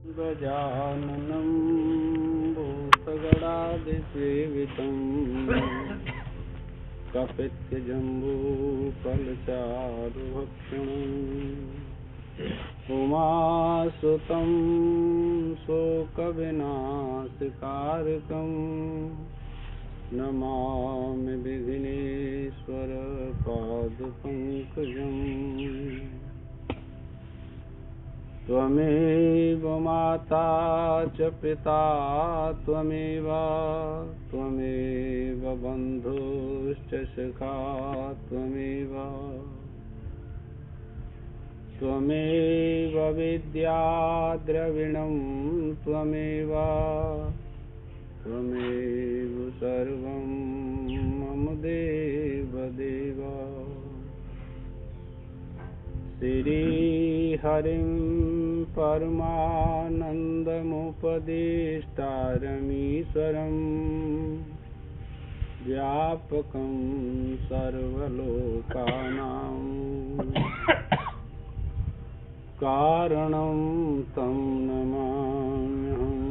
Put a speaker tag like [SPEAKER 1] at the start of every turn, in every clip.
[SPEAKER 1] गजाननं भूतगणादिसेवितं कपित्थजम्बूफलचारुभक्षणम् उमासुतं शोकविनाशकारकं नमामि विघ्नेश्वरपादपङ्कजम्। त्वमेव माता च पिता त्वमेव बन्धुश्च सखा त्वमेव विद्या द्रविणं त्वमेव सर्वं मम देवदेव। श्रीहरिं परमानन्दमुपदेष्टारमीश्वरं व्यापकं सर्वलोकानां कारणं तं नमाम्यहम्।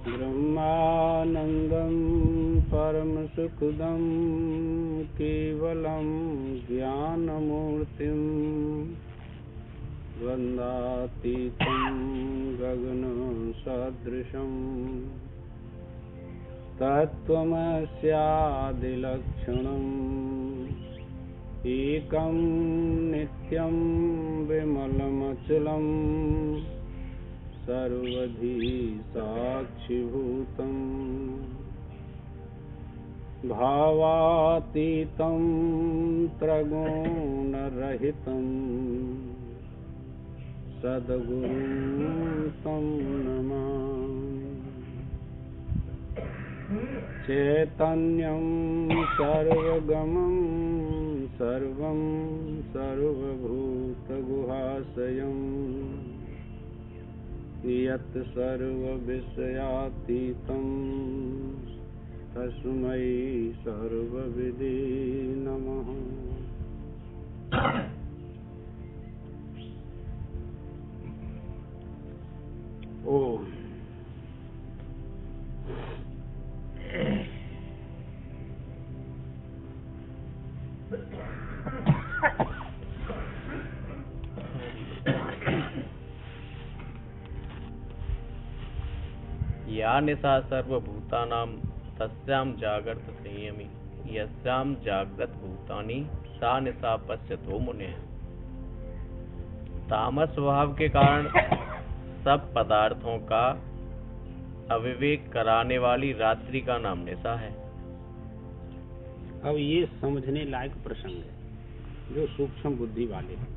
[SPEAKER 1] ब्रह्मानन्दं परमसुखदं केवलं ज्ञानमूर्तिं वन्दातीतं गगनसदृशं तत्त्वमस्यादिलक्षणम् एकं नित्यं विमलमचलं सर्वधी साक्षिभूतम् भावातीतं त्रगुणरहितं सद्गुरुं तं नमामि। चैतन्यं सर्वगमं सर्वं सर्वभूतगुहाशयं यत् सर्वविषयातीतं तस्मै सर्वविदे नमः। ओम।
[SPEAKER 2] या निशा सर्वभूतानां तस्यां जागर्त संयमी यस्यां जाग्रत भूतानि सा निशा पश्यतो मुने। तामस स्वभाव के कारण सब पदार्थों का अविवेक कराने वाली रात्रि का नाम निशा है।
[SPEAKER 1] अब ये समझने लायक प्रसंग है जो सूक्ष्म बुद्धि वाले हैं।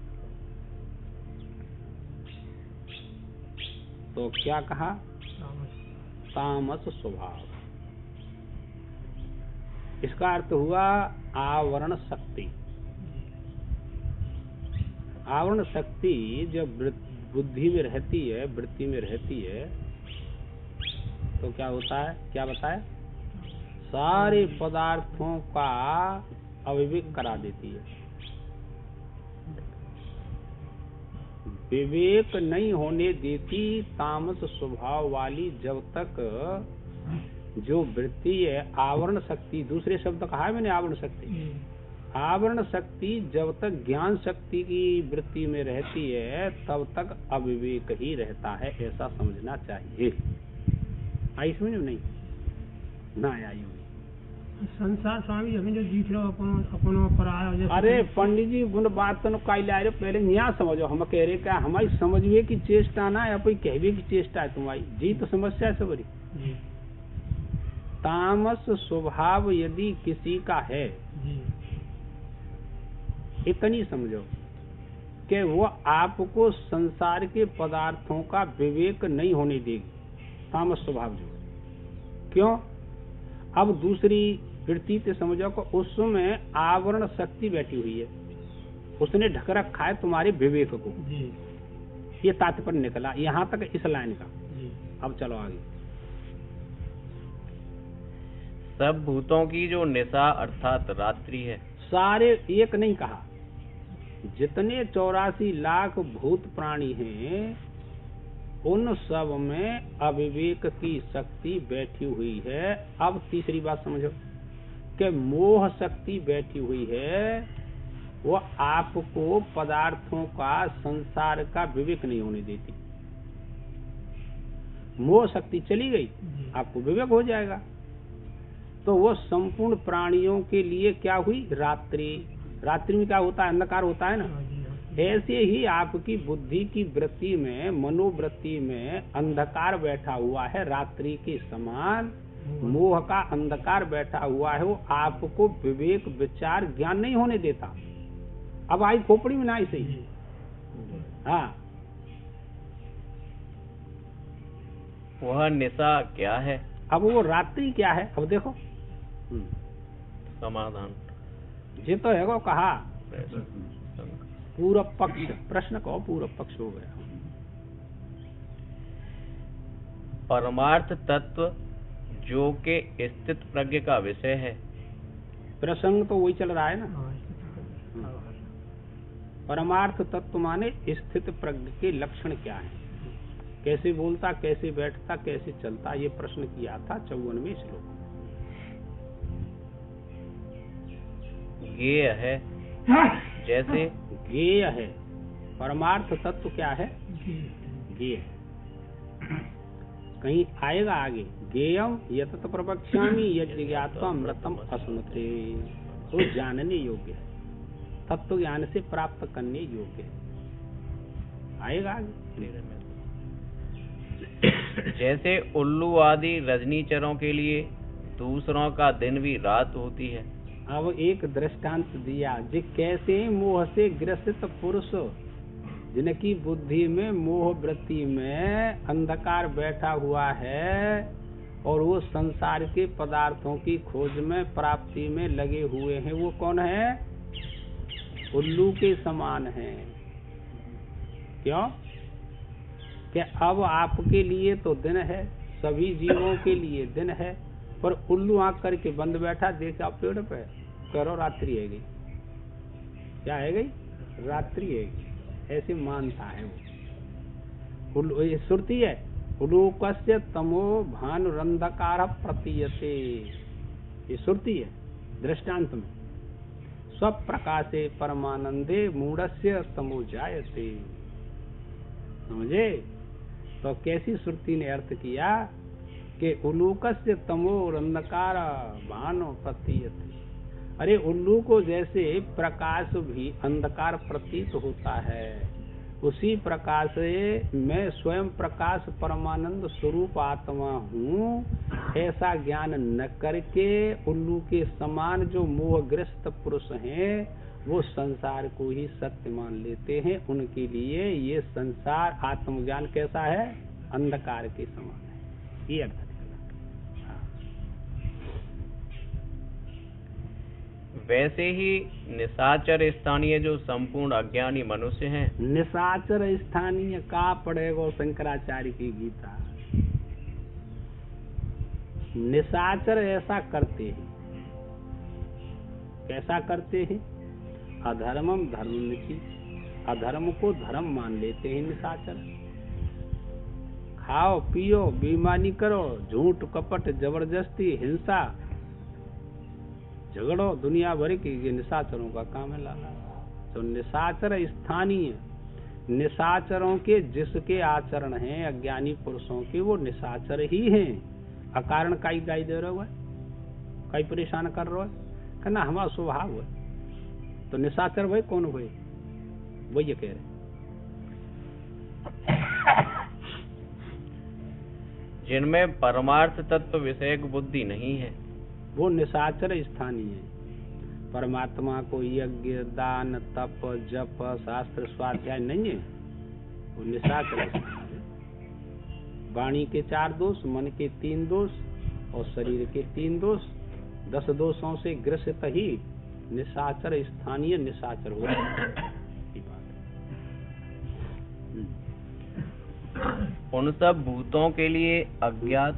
[SPEAKER 1] तो क्या कहा? तामस स्वभाव। इसका अर्थ हुआ आवरण शक्ति। आवरण शक्ति जब बुद्धि में रहती है, वृत्ति में रहती है, तो क्या होता है? क्या बताए? सारे पदार्थों का अविवेक करा देती है। विवेक नहीं होने देती तामस स्वभाव वाली जब तक जो वृत्ति है आवरण शक्ति, दूसरे शब्द कहा है मैंने आवरण शक्ति। आवरण शक्ति जब तक ज्ञान शक्ति की वृत्ति में रहती है तब तक अविवेक ही रहता है, ऐसा समझना चाहिए। आई समझ में? नहीं ना आई।
[SPEAKER 3] संसार स्वामी अभी जो दिख रहा अपनो पर आया।
[SPEAKER 1] अरे पंडित जी गुण बात तो काई ला रहे, पहले यहाँ समझो। हम कह रहे क्या हमारी समझिए की चेष्टा ना या कोई कहवे की चेष्टा है तुम्हारी जी, तो समस्या है सबरी। तामस स्वभाव यदि किसी का है इतनी समझो कि वो आपको संसार के पदार्थों का विवेक नहीं होने देगी। तामस स्वभाव जो, क्यों? अब दूसरी वृत्ति से समझो को उसमें आवरण शक्ति बैठी हुई है, उसने ढक रखा है तुम्हारे विवेक को। ये तात्पर्य निकला यहाँ तक इस लाइन का। अब चलो आगे।
[SPEAKER 2] सब भूतों की जो निशा अर्थात रात्रि है।
[SPEAKER 1] सारे एक नहीं कहा, जितने 84 लाख भूत प्राणी हैं उन सब में अविवेक की शक्ति बैठी हुई है। अब तीसरी बात समझो कि मोह शक्ति बैठी हुई है, वो आपको पदार्थों का, संसार का विवेक नहीं होने देती। मोह शक्ति चली गई, आपको विवेक हो जाएगा। तो वो संपूर्ण प्राणियों के लिए क्या हुई? रात्रि। रात्रि में क्या होता है? अंधकार होता है ना। ऐसे ही आपकी बुद्धि की वृत्ति में, मनोवृत्ति में अंधकार बैठा हुआ है, रात्रि के समान मोह का अंधकार बैठा हुआ है। वो आपको विवेक, विचार, ज्ञान नहीं होने देता। अब आई खोपड़ी में ना ऐसे ही। हाँ,
[SPEAKER 2] वह निशा क्या है?
[SPEAKER 1] अब वो रात्रि क्या है? अब देखो
[SPEAKER 2] समाधान
[SPEAKER 1] ये तो है वो कहा पूर्व पक्ष। प्रश्न कहो, पूर्व पक्ष हो गया।
[SPEAKER 2] परमार्थ तत्व जो के स्थित प्रज्ञ का विषय है।
[SPEAKER 1] प्रसंग तो वही चल रहा है ना। परमार्थ तत्व माने स्थित प्रज्ञ के लक्षण क्या है, कैसे बोलता, कैसे बैठता, कैसे चलता, ये प्रश्न किया था 54वें श्लोक में।
[SPEAKER 2] ज्ञेय है जैसे।
[SPEAKER 1] ज्ञेय है। परमार्थ तत्व क्या है? ज्ञेय। कहीं आएगा आगे, ज्ञेयम यतत प्रवक्ष्यामि यज्ञात्वा अमृतम अश्नुते। वो जानने योग्य है, तत्व ज्ञान से प्राप्त करने योग्य है। आएगा आगे।
[SPEAKER 2] जैसे उल्लू आदि रजनीचरों के लिए दूसरों का दिन भी रात होती है।
[SPEAKER 1] अब एक दृष्टांत दिया जी, कैसे मोह से ग्रसित पुरुष जिनकी बुद्धि में, मोह वृत्ति में अंधकार बैठा हुआ है और वो संसार के पदार्थों की खोज में, प्राप्ति में लगे हुए हैं, वो कौन है? उल्लू के समान है। क्यों? कि अब आपके लिए तो दिन है, सभी जीवों के लिए दिन है, पर उल्लू आंख करके बंद बैठा, देखा पेड़ पे, करो रात्रि है गई। क्या है गई? रात्रि है गई। ऐसे मानता है वो। उल्लू ये श्रुति है, उल्लूकस्य तमो भानुरंधकार प्रतीयते, ये श्रुति है दृष्टांत में। स्वप्रकाशे परमानंदे मूढ़स्य तमो जायते। समझे? तो कैसी श्रुति ने अर्थ किया कि उल्लूकस्य तमो अंधकार भानु प्रतीयते। अरे उल्लू को जैसे प्रकाश भी अंधकार प्रतीत होता है, उसी प्रकार से मैं स्वयं प्रकाश परमानंद स्वरूप आत्मा हूँ, ऐसा ज्ञान न करके उल्लू के समान जो मोहग्रस्त पुरुष हैं वो संसार को ही सत्य मान लेते हैं। उनके लिए ये संसार आत्मज्ञान कैसा है? अंधकार के समान है। ये अर्थ।
[SPEAKER 2] वैसे ही निशाचर स्थानीय जो संपूर्ण अज्ञानी मनुष्य हैं।
[SPEAKER 1] निशाचर स्थानीय का पड़ेगा शंकराचार्य की गीता। निशाचर ऐसा करते हैं, कैसा करते हैं? अधर्मम धर्मनिति, अधर्म को धर्म मान लेते हैं निशाचर। खाओ पियो, बेईमानी करो, झूठ कपट जबरदस्ती हिंसा झगड़ो, दुनिया भर की, ये निशाचरों का काम है लाला। तो निशाचर स्थानीय, निशाचरों के जिसके आचरण हैं अज्ञानी पुरुषों के, वो निशाचर ही हैं। अकारण काई गाई दे रहे हो, कई परेशान कर रहे हो, कहना हमारा स्वभाव है। तो निशाचर भाई कौन हुए? वो ये कह रहे
[SPEAKER 2] जिनमें परमार्थ तत्व विषयक बुद्धि नहीं है,
[SPEAKER 1] वो निशाचर स्थानीय है। परमात्मा को यज्ञ, दान, तप, जप, शास्त्र, स्वाध्याय नहीं है, वो निशाचर स्थानीय है। वाणी के 4 दोष, मन के 3 दोष और शरीर के 3 दोष, 10 दोषों से ग्रसित ही निशाचर स्थानीय निशाचर हो जाता है।
[SPEAKER 2] उन सब भूतों के लिए अज्ञात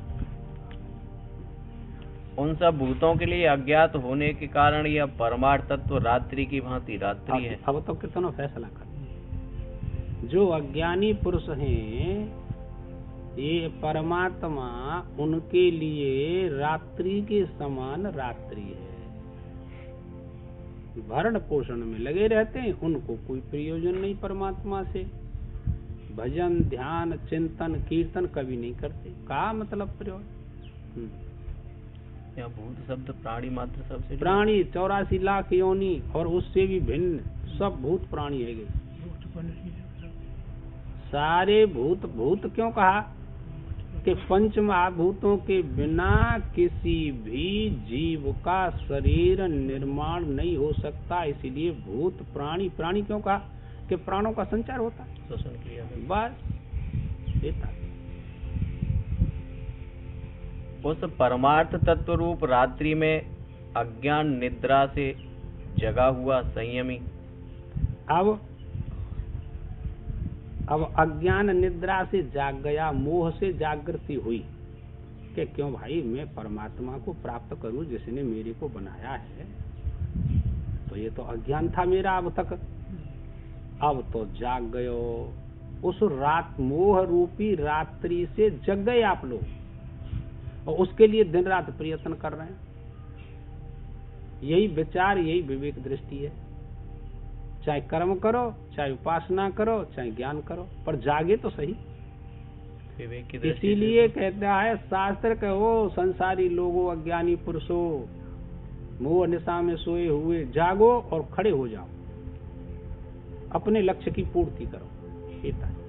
[SPEAKER 2] उन सब भूतों के लिए अज्ञात होने के कारण यह परमार्थ तत्व रात्रि की भांति रात्रि है।
[SPEAKER 1] अब तो कितना फैसला कर दिया। जो अज्ञानी पुरुष हैं, ये परमात्मा उनके लिए रात्रि के समान रात्रि है। भरण पोषण में लगे रहते हैं, उनको कोई प्रयोजन नहीं परमात्मा से। भजन ध्यान चिंतन कीर्तन कभी नहीं करते, का मतलब प्रयोजन।
[SPEAKER 2] यह भूत शब्द प्राणी मात्र सबसे
[SPEAKER 1] प्राणी 84 लाख योनि और उससे भी भिन्न सब भूत प्राणी है गए। सारे भूत भूत क्यों कहा कि पंच महाभूतों के बिना किसी भी जीव का शरीर निर्माण नहीं हो सकता। इसीलिए भूत प्राणी, प्राणी क्यों कहा कि प्राणों का संचार होता है,
[SPEAKER 2] श्वसन क्रिया।
[SPEAKER 1] बस देता।
[SPEAKER 2] उस परमार्थ तत्व रूप रात्रि में अज्ञान निद्रा से जगा हुआ संयमी
[SPEAKER 1] अब अज्ञान निद्रा से जाग गया, मोह से जागृति हुई कि क्यों भाई मैं परमात्मा को प्राप्त करूं जिसने मेरे को बनाया है। तो ये तो अज्ञान था मेरा अब तक, अब तो जाग गयो। उस रात मोह रूपी रात्रि से जग गए आप लोग और उसके लिए दिन रात प्रयत्न कर रहे हैं। यही विचार, यही विवेक दृष्टि है। चाहे कर्म करो, चाहे उपासना करो, चाहे ज्ञान करो, पर जागे तो सही।
[SPEAKER 2] विवेक की दृष्टि।
[SPEAKER 1] इसीलिए कहता है शास्त्र कहो संसारी लोगों अज्ञानी पुरुषों, मोह निशा में सोए हुए जागो और खड़े हो जाओ, अपने लक्ष्य की पूर्ति करो। कहता है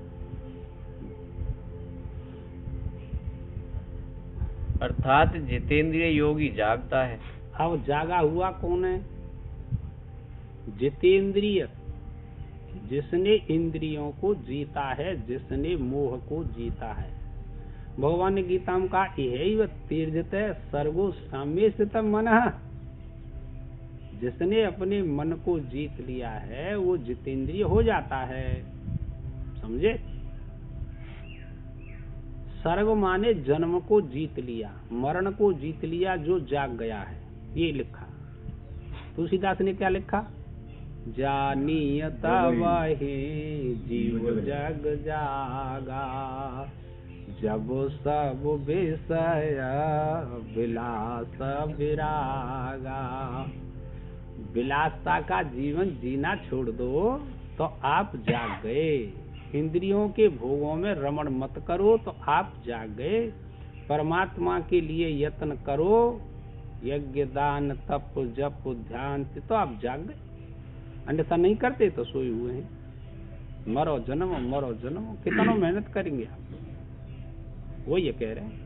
[SPEAKER 2] अर्थात जितेंद्रिय योगी जागता है।
[SPEAKER 1] अब जागा हुआ कौन है? जितेंद्रिय, जिसने इंद्रियों को जीता है, जिसने मोह को जीता है। भगवान ने गीता में कहा यही तीर्जते सर्वो साम्य स्थित मन। जिसने अपने मन को जीत लिया है वो जितेंद्रिय हो जाता है। समझे? सर्व माने जन्म को जीत लिया, मरण को जीत लिया, जो जाग गया है। ये लिखा तुलसीदास ने, क्या लिखा? जानियत वही जीव जग जागा, जब सब विषय विलास विरागा। विलासता का जीवन जीना छोड़ दो तो आप जाग गए। इंद्रियों के भोगों में रमण मत करो तो आप जाग गए। परमात्मा के लिए यत्न करो, यज्ञ दान तप जप ध्यान, तो आप जाग गए। अन्यथा नहीं करते तो सोए हुए हैं। मरो जन्म मरो जन्म, कितना मेहनत करेंगे आप? वो ये कह रहे हैं।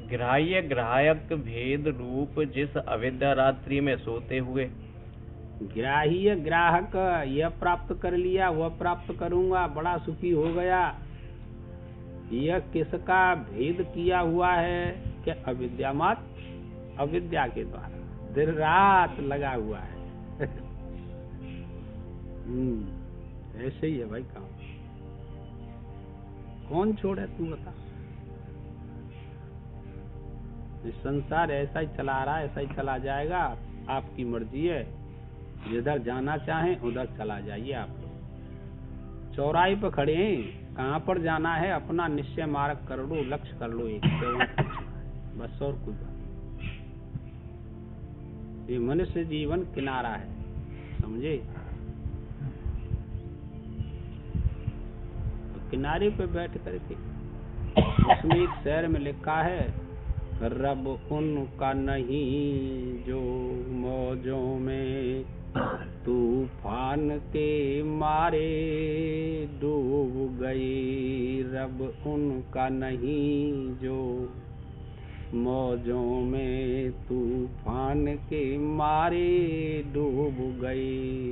[SPEAKER 2] ग्राह्य ग्राहक भेद रूप जिस अविद्या रात्रि में सोते हुए।
[SPEAKER 1] ग्राह्य ग्राहक, यह प्राप्त कर लिया वह प्राप्त करूंगा, बड़ा सुखी हो गया, यह किसका भेद किया हुआ है? कि अविद्या मात, अविद्या के द्वारा दिन रात लगा हुआ है। ऐसे ही है भाई काम। कौन छोड़े तू बता? इस संसार ऐसा ही चला रहा है, ऐसा ही चला जाएगा। आपकी मर्जी है, जिधर जाना चाहें उधर चला जाइए। आप लोग चौराहे पर खड़े हैं, कहाँ पर जाना है अपना निश्चय मार्ग कर लो, लक्ष्य कर लो एक, बस और कुछ। ये मनुष्य जीवन किनारा है, समझे? तो किनारे पे बैठ करके उसमें एक शहर में लिखा है, रब उनका नहीं जो मौजों में तूफान के मारे डूब गई। रब उनका नहीं जो मौजों में तूफान के मारे डूब गई।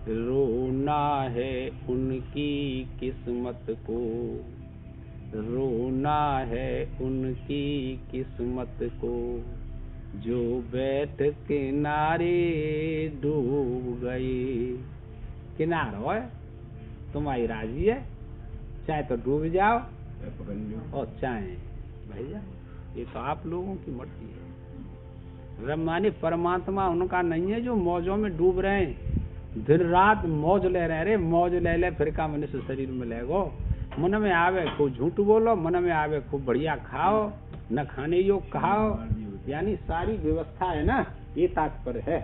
[SPEAKER 1] रोना है उनकी किस्मत को, रोना है उनकी किस्मत को, जो बैठ किनारे डूब गई। किनारो है, तुम्हारी राजी है, चाहे तो डूब जाओ और चाय भैया, ये तो आप लोगों की मर्जी है। रब माने परमात्मा उनका नहीं है जो मौजों में डूब रहे हैं, दिन रात मौज ले रहे हैं। अरे मौज ले ले फिर का मनुष्य शरीर में लेगो। मन में आवे खूब झूठ बोलो, मन में आवे खूब बढ़िया खाओ, न खाने योग खाओ, यानी सारी व्यवस्था है ना, ये तात्पर्य है।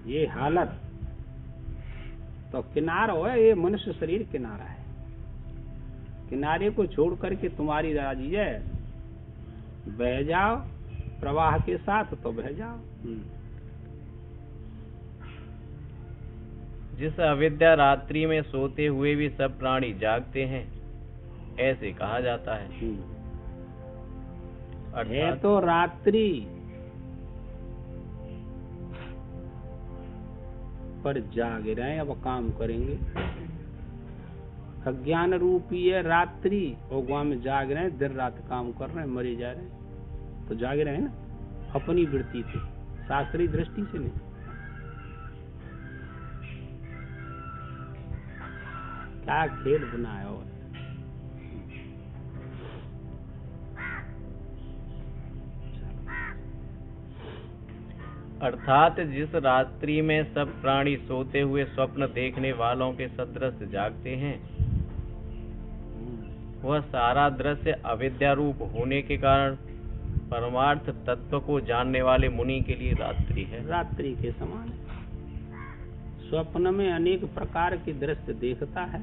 [SPEAKER 1] ये हालत तो किनारा है, ये मनुष्य शरीर किनारा है। किनारे को छोड़ करके तुम्हारी राजी है, बह जाओ प्रवाह के साथ तो बह जाओ।
[SPEAKER 2] जिस अविद्या रात्रि में सोते हुए भी सब प्राणी जागते हैं, ऐसे कहा जाता है।
[SPEAKER 1] है
[SPEAKER 2] अर्थात
[SPEAKER 1] तो रात्रि पर जाग रहे हैं, अब काम करेंगे। अज्ञान रूपी है रात्रि, और गाँव में जाग रहे हैं, दिन रात काम कर रहे हैं, मरे जा रहे हैं, तो जाग रहे हैं ना अपनी वृत्ति से, शास्त्रीय दृष्टि से नहीं। क्या खेल बनाया हो।
[SPEAKER 2] अर्थात जिस रात्रि में सब प्राणी सोते हुए स्वप्न देखने वालों के सदृश जागते हैं, वह सारा दृश्य अविद्या रूप होने के कारण परमार्थ तत्व को जानने वाले मुनि के लिए रात्रि है।
[SPEAKER 1] रात्रि के समान है। स्वप्न में अनेक प्रकार के दृश्य देखता है,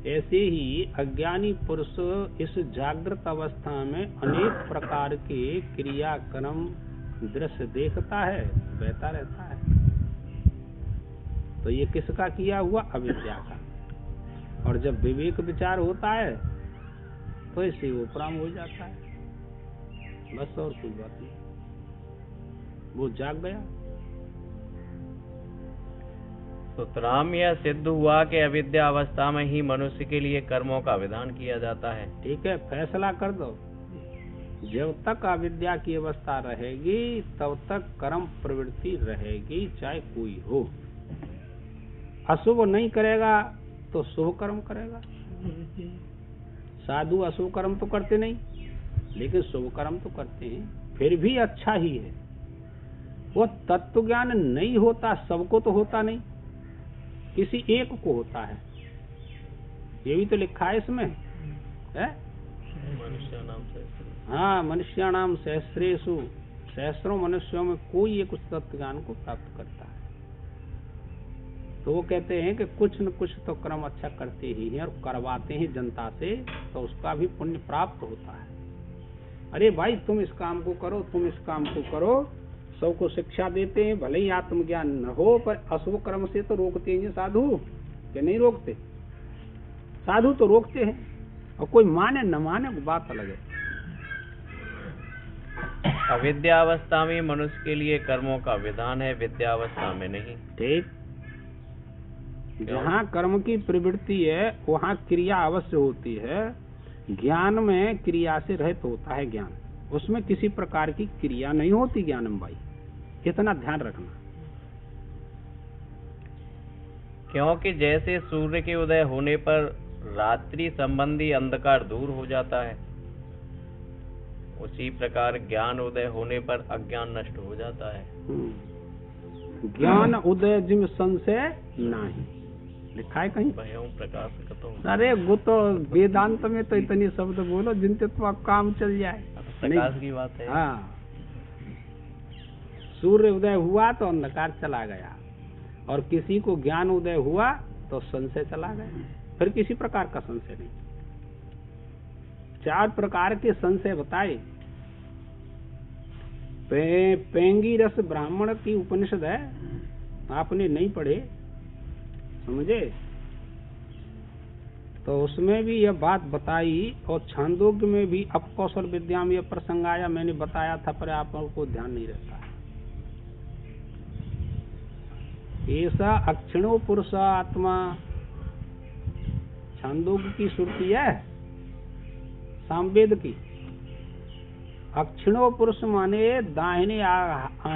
[SPEAKER 1] ऐसे ही अज्ञानी पुरुष इस जागृत अवस्था में अनेक प्रकार के क्रियाक्रम दृश्य देखता है, बहता रहता है। तो ये किसका किया हुआ? अविद्या का। और जब विवेक विचार होता है तो इससे वो उपराम हो जाता है, बस और कोई बात नहीं, वो जाग गया।
[SPEAKER 2] सुतराम यह सिद्ध हुआ कि अविद्या अवस्था में ही मनुष्य के लिए कर्मों का विधान किया जाता है।
[SPEAKER 1] ठीक है, फैसला कर दो। जब तक अविद्या की अवस्था रहेगी तब तक कर्म प्रवृत्ति रहेगी, चाहे कोई हो। अशुभ नहीं करेगा तो शुभ कर्म करेगा। साधु अशुभ कर्म तो करते नहीं, लेकिन शुभ कर्म तो करते हैं, फिर भी अच्छा ही है। वो तत्व ज्ञान नहीं होता, सबको तो होता नहीं, किसी एक को होता है। ये भी तो लिखा है इसमें, है?
[SPEAKER 2] मनुष्याणाम सहस्रेषु।
[SPEAKER 1] हाँ, मनुष्याणाम सहस्रेषु, सहस्रों मनुष्यों में कोई एक उस तत्व ज्ञान को प्राप्त करता है। तो वो कहते हैं कि कुछ न कुछ तो कर्म अच्छा करते ही हैं और करवाते हैं जनता से, तो उसका भी पुण्य प्राप्त होता है। अरे भाई तुम इस काम को करो, तुम इस काम को करो, सबको शिक्षा देते हैं, भले ही आत्मज्ञान न हो, पर अशुभ कर्म से तो रोकते हैं साधु, कि नहीं रोकते? साधु तो रोकते हैं, और कोई माने न माने वो बात अलग है।
[SPEAKER 2] अविद्यावस्था में मनुष्य के लिए कर्मों का विधान है, विद्यावस्था में नहीं।
[SPEAKER 1] ठीक, जहाँ कर्म की प्रवृत्ति है वहाँ क्रिया अवश्य होती है। ज्ञान में क्रिया से रहित होता है ज्ञान, उसमें किसी प्रकार की क्रिया नहीं होती ज्ञान में भाई, इतना ध्यान रखना।
[SPEAKER 2] क्योंकि जैसे सूर्य के उदय होने पर रात्रि संबंधी अंधकार दूर हो जाता है, उसी प्रकार ज्ञान उदय होने पर अज्ञान नष्ट हो जाता है।
[SPEAKER 1] ज्ञान उदय जिम संशय नहीं, लिखा है कहीं?
[SPEAKER 2] भयं प्रकाशकतो।
[SPEAKER 1] अरे वो तो वेदांत में तो इतनी शब्द बोलो जिनसे तो काम चल जाए।
[SPEAKER 2] प्रकाश की बात है।
[SPEAKER 1] हाँ, सूर्य उदय हुआ तो अंधकार चला गया, और किसी को ज्ञान उदय हुआ तो संशय चला गया, फिर किसी प्रकार का संशय नहीं। 4 प्रकार के संशय बताए। पेंगी रस ब्राह्मण की उपनिषद है, आपने नहीं पढ़े, समझे? तो उसमें भी यह बात बताई, और छांदोग्य में भी अपकौशल विद्या में यह प्रसंग आया, मैंने बताया था, पर आप को ध्यान नहीं रहता है। ऐसा अक्षिणो पुरुष आत्मा, छांदोग्य की श्रुति है, सामवेद की। अक्षिणो पुरुष माने दाहिने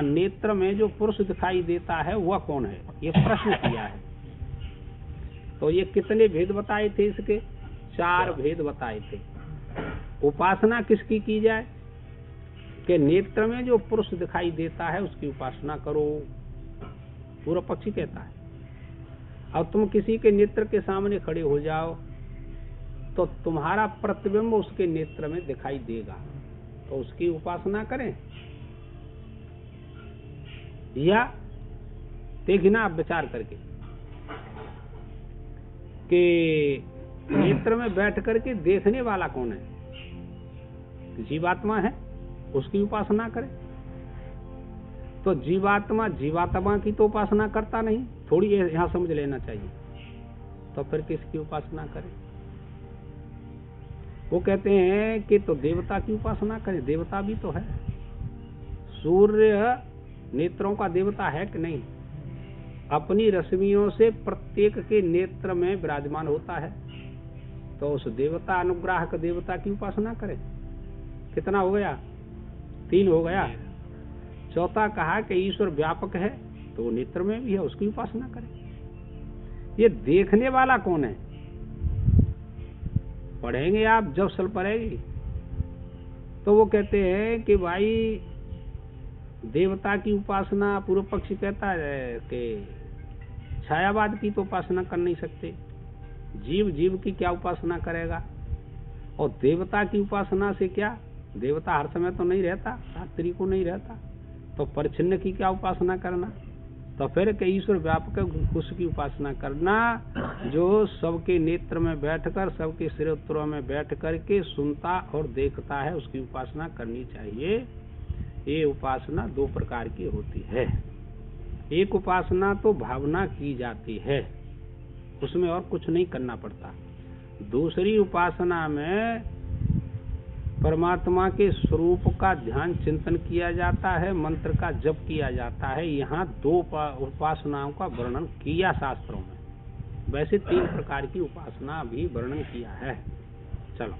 [SPEAKER 1] नेत्र में जो पुरुष दिखाई देता है वह कौन है, ये प्रश्न किया है। तो ये कितने भेद बताए थे इसके? 4 भेद बताए थे। उपासना किसकी की जाए कि नेत्र में जो पुरुष दिखाई देता है उसकी उपासना करो, पूर्व पक्षी कहता है। अब तुम किसी के नेत्र के सामने खड़े हो जाओ तो तुम्हारा प्रतिबिंब उसके नेत्र में दिखाई देगा, तो उसकी उपासना करें या देखना आप विचार करके कि नेत्र में बैठ करके देखने वाला कौन है? जीवात्मा है, उसकी उपासना करें। तो जीवात्मा की तो उपासना करता नहीं, थोड़ी यहाँ समझ लेना चाहिए। तो फिर किसकी उपासना करें? वो कहते हैं कि तो देवता की उपासना करें, देवता भी तो है। सूर्य नेत्रों का देवता है कि नहीं? अपनी रश्मियों से प्रत्येक के नेत्र में विराजमान होता है, तो उस देवता अनुग्राहक देवता की उपासना करें। कितना हो गया? 3 हो गया। चौथा कहा कि ईश्वर व्यापक है, तो नेत्र में भी है, उसकी उपासना करें। ये देखने वाला कौन है? पढ़ेंगे आप जब सल पढ़ेगी तो वो कहते हैं कि भाई देवता की उपासना, पूर्व पक्षी कहता है कि छायावाद की तो उपासना कर नहीं सकते, जीव की क्या उपासना करेगा? और देवता की उपासना से क्या? देवता हर समय तो नहीं रहता, रात्रि को नहीं रहता, तो परिच्छिन्न की क्या उपासना करना? तो फिर के ईश्वर व्यापक उसकी उपासना करना जो सबके नेत्र में बैठकर, सबके सिरोत्तरों में बैठ करके सुनता और देखता है, उसकी उपासना करनी चाहिए। ये उपासना 2 प्रकार की होती है। एक उपासना तो भावना की जाती है, उसमें और कुछ नहीं करना पड़ता। दूसरी उपासना में परमात्मा के स्वरूप का ध्यान चिंतन किया जाता है, मंत्र का जप किया जाता है। यहाँ 2 उपासनाओं का वर्णन किया शास्त्रों में। वैसे 3 प्रकार की उपासना भी वर्णन किया है। चलो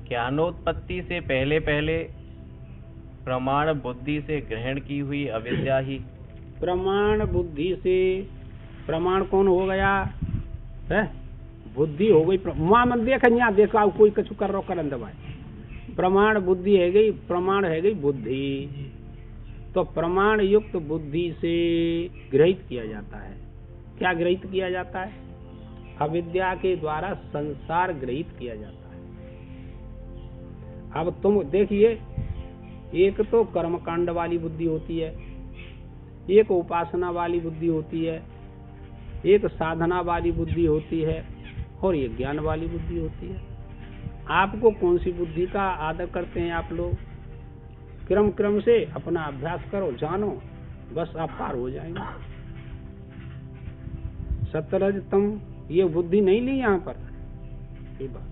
[SPEAKER 2] ज्ञानोत्पत्ति से पहले प्रमाण बुद्धि से ग्रहण की हुई अविद्या ही।
[SPEAKER 1] प्रमाण बुद्धि से, प्रमाण कौन हो गया है? बुद्धि हो गई। वहां मन देख, यहाँ देखा कोई कछु कर रहा करन दबाए। प्रमाण बुद्धि है गई, प्रमाण है गई बुद्धि। तो प्रमाण युक्त बुद्धि से ग्रहित किया जाता है। क्या ग्रहित किया जाता है? अविद्या के द्वारा संसार ग्रहित किया जाता है। अब तुम देखिए, एक तो कर्मकांड वाली बुद्धि होती है, एक उपासना वाली बुद्धि होती है, एक साधना वाली बुद्धि होती है, और ये ज्ञान वाली बुद्धि होती है। आपको कौन सी बुद्धि का आदर करते हैं आप लोग? क्रम से अपना अभ्यास करो, जानो, बस आप पार हो जाएंगे। सतरजतम ये बुद्धि नहीं ली यहाँ पर, ये बात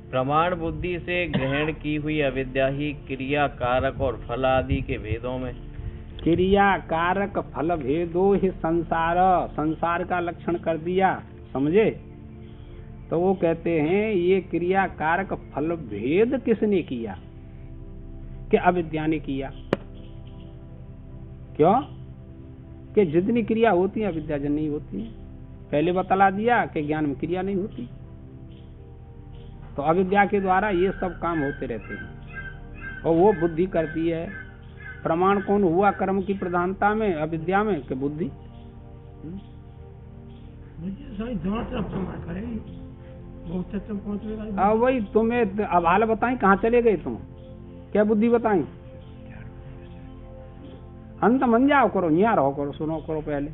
[SPEAKER 2] प्रमाण बुद्धि से ग्रहण की हुई अविद्या ही क्रिया कारक और फल आदि के भेदों में।
[SPEAKER 1] क्रिया कारक फल भेदो ही संसार का लक्षण कर दिया, समझे? तो वो कहते हैं ये क्रिया कारक फल भेद किसने किया? कि अविद्या ने किया। क्यों? कि जितनी क्रिया होती है अविद्या जन नहीं होती है। पहले बतला दिया कि ज्ञान में क्रिया नहीं होती, तो अविद्या के द्वारा ये सब काम होते रहते हैं और वो बुद्धि करती है। प्रमाण कौन हुआ कर्म की प्रधानता में? अविद्या में कि बुद्धि? अब वही तुम्हें अब हाल बताएं, कहाँ चले गए तुम? क्या बुद्धि बताएं? अंत मन जाओ करो, यहाँ रहो करो, सुनो करो। पहले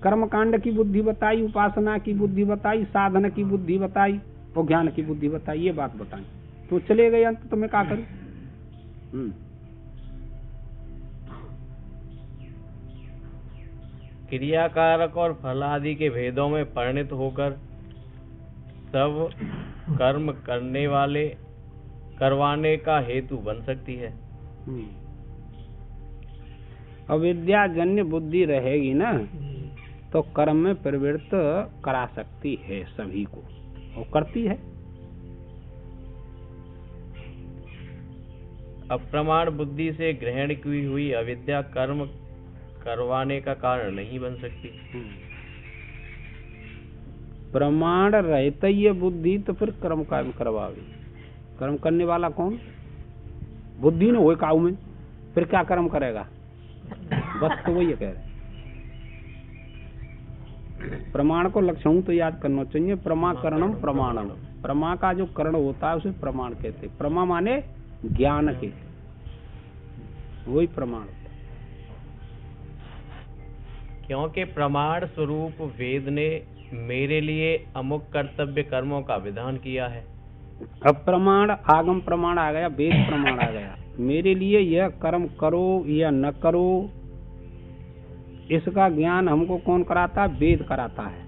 [SPEAKER 1] कर्मकांड की बुद्धि बताई, उपासना की बुद्धि बताई, साधन की बुद्धि बताई और ज्ञान की बुद्धि बताई, ये बात बताई। तो चले गए अंत, तुम्हें क्या करूं?
[SPEAKER 2] क्रियाकारक और फल आदि के भेदों में परिणित होकर सब कर्म करवाने का हेतु बन सकती है।
[SPEAKER 1] अविद्याजन्य बुद्धि रहेगी ना,
[SPEAKER 3] जी।
[SPEAKER 1] तो कर्म में प्रवृत्त करा सकती है सभी को, और करती है।
[SPEAKER 2] अप्रमाण बुद्धि से ग्रहण की हुई अविद्या कर्म करवाने का कारण नहीं बन सकती।
[SPEAKER 1] प्रमाण रहते ही ये बुद्धि, तो फिर कर्म कायम करवावे। कर्म करने वाला कौन? बुद्धि न होए काऊ में, फिर क्या कर्म करेगा? बस तो वही कह रहे। प्रमाण को लक्षण तो याद करना चाहिए। प्रमाकरणम प्रमाणम, प्रमा का जो करण होता है उसे प्रमाण कहते। प्रमा माने ज्ञान के, वही प्रमाण होता है।
[SPEAKER 2] क्योंकि प्रमाण स्वरूप वेद ने मेरे लिए अमुक कर्तव्य कर्मों का विधान किया है।
[SPEAKER 1] अब प्रमाण, आगम प्रमाण आ गया, वेद प्रमाण आ गया। मेरे लिए यह कर्म करो या न करो, इसका ज्ञान हमको कौन कराता है? वेद कराता है,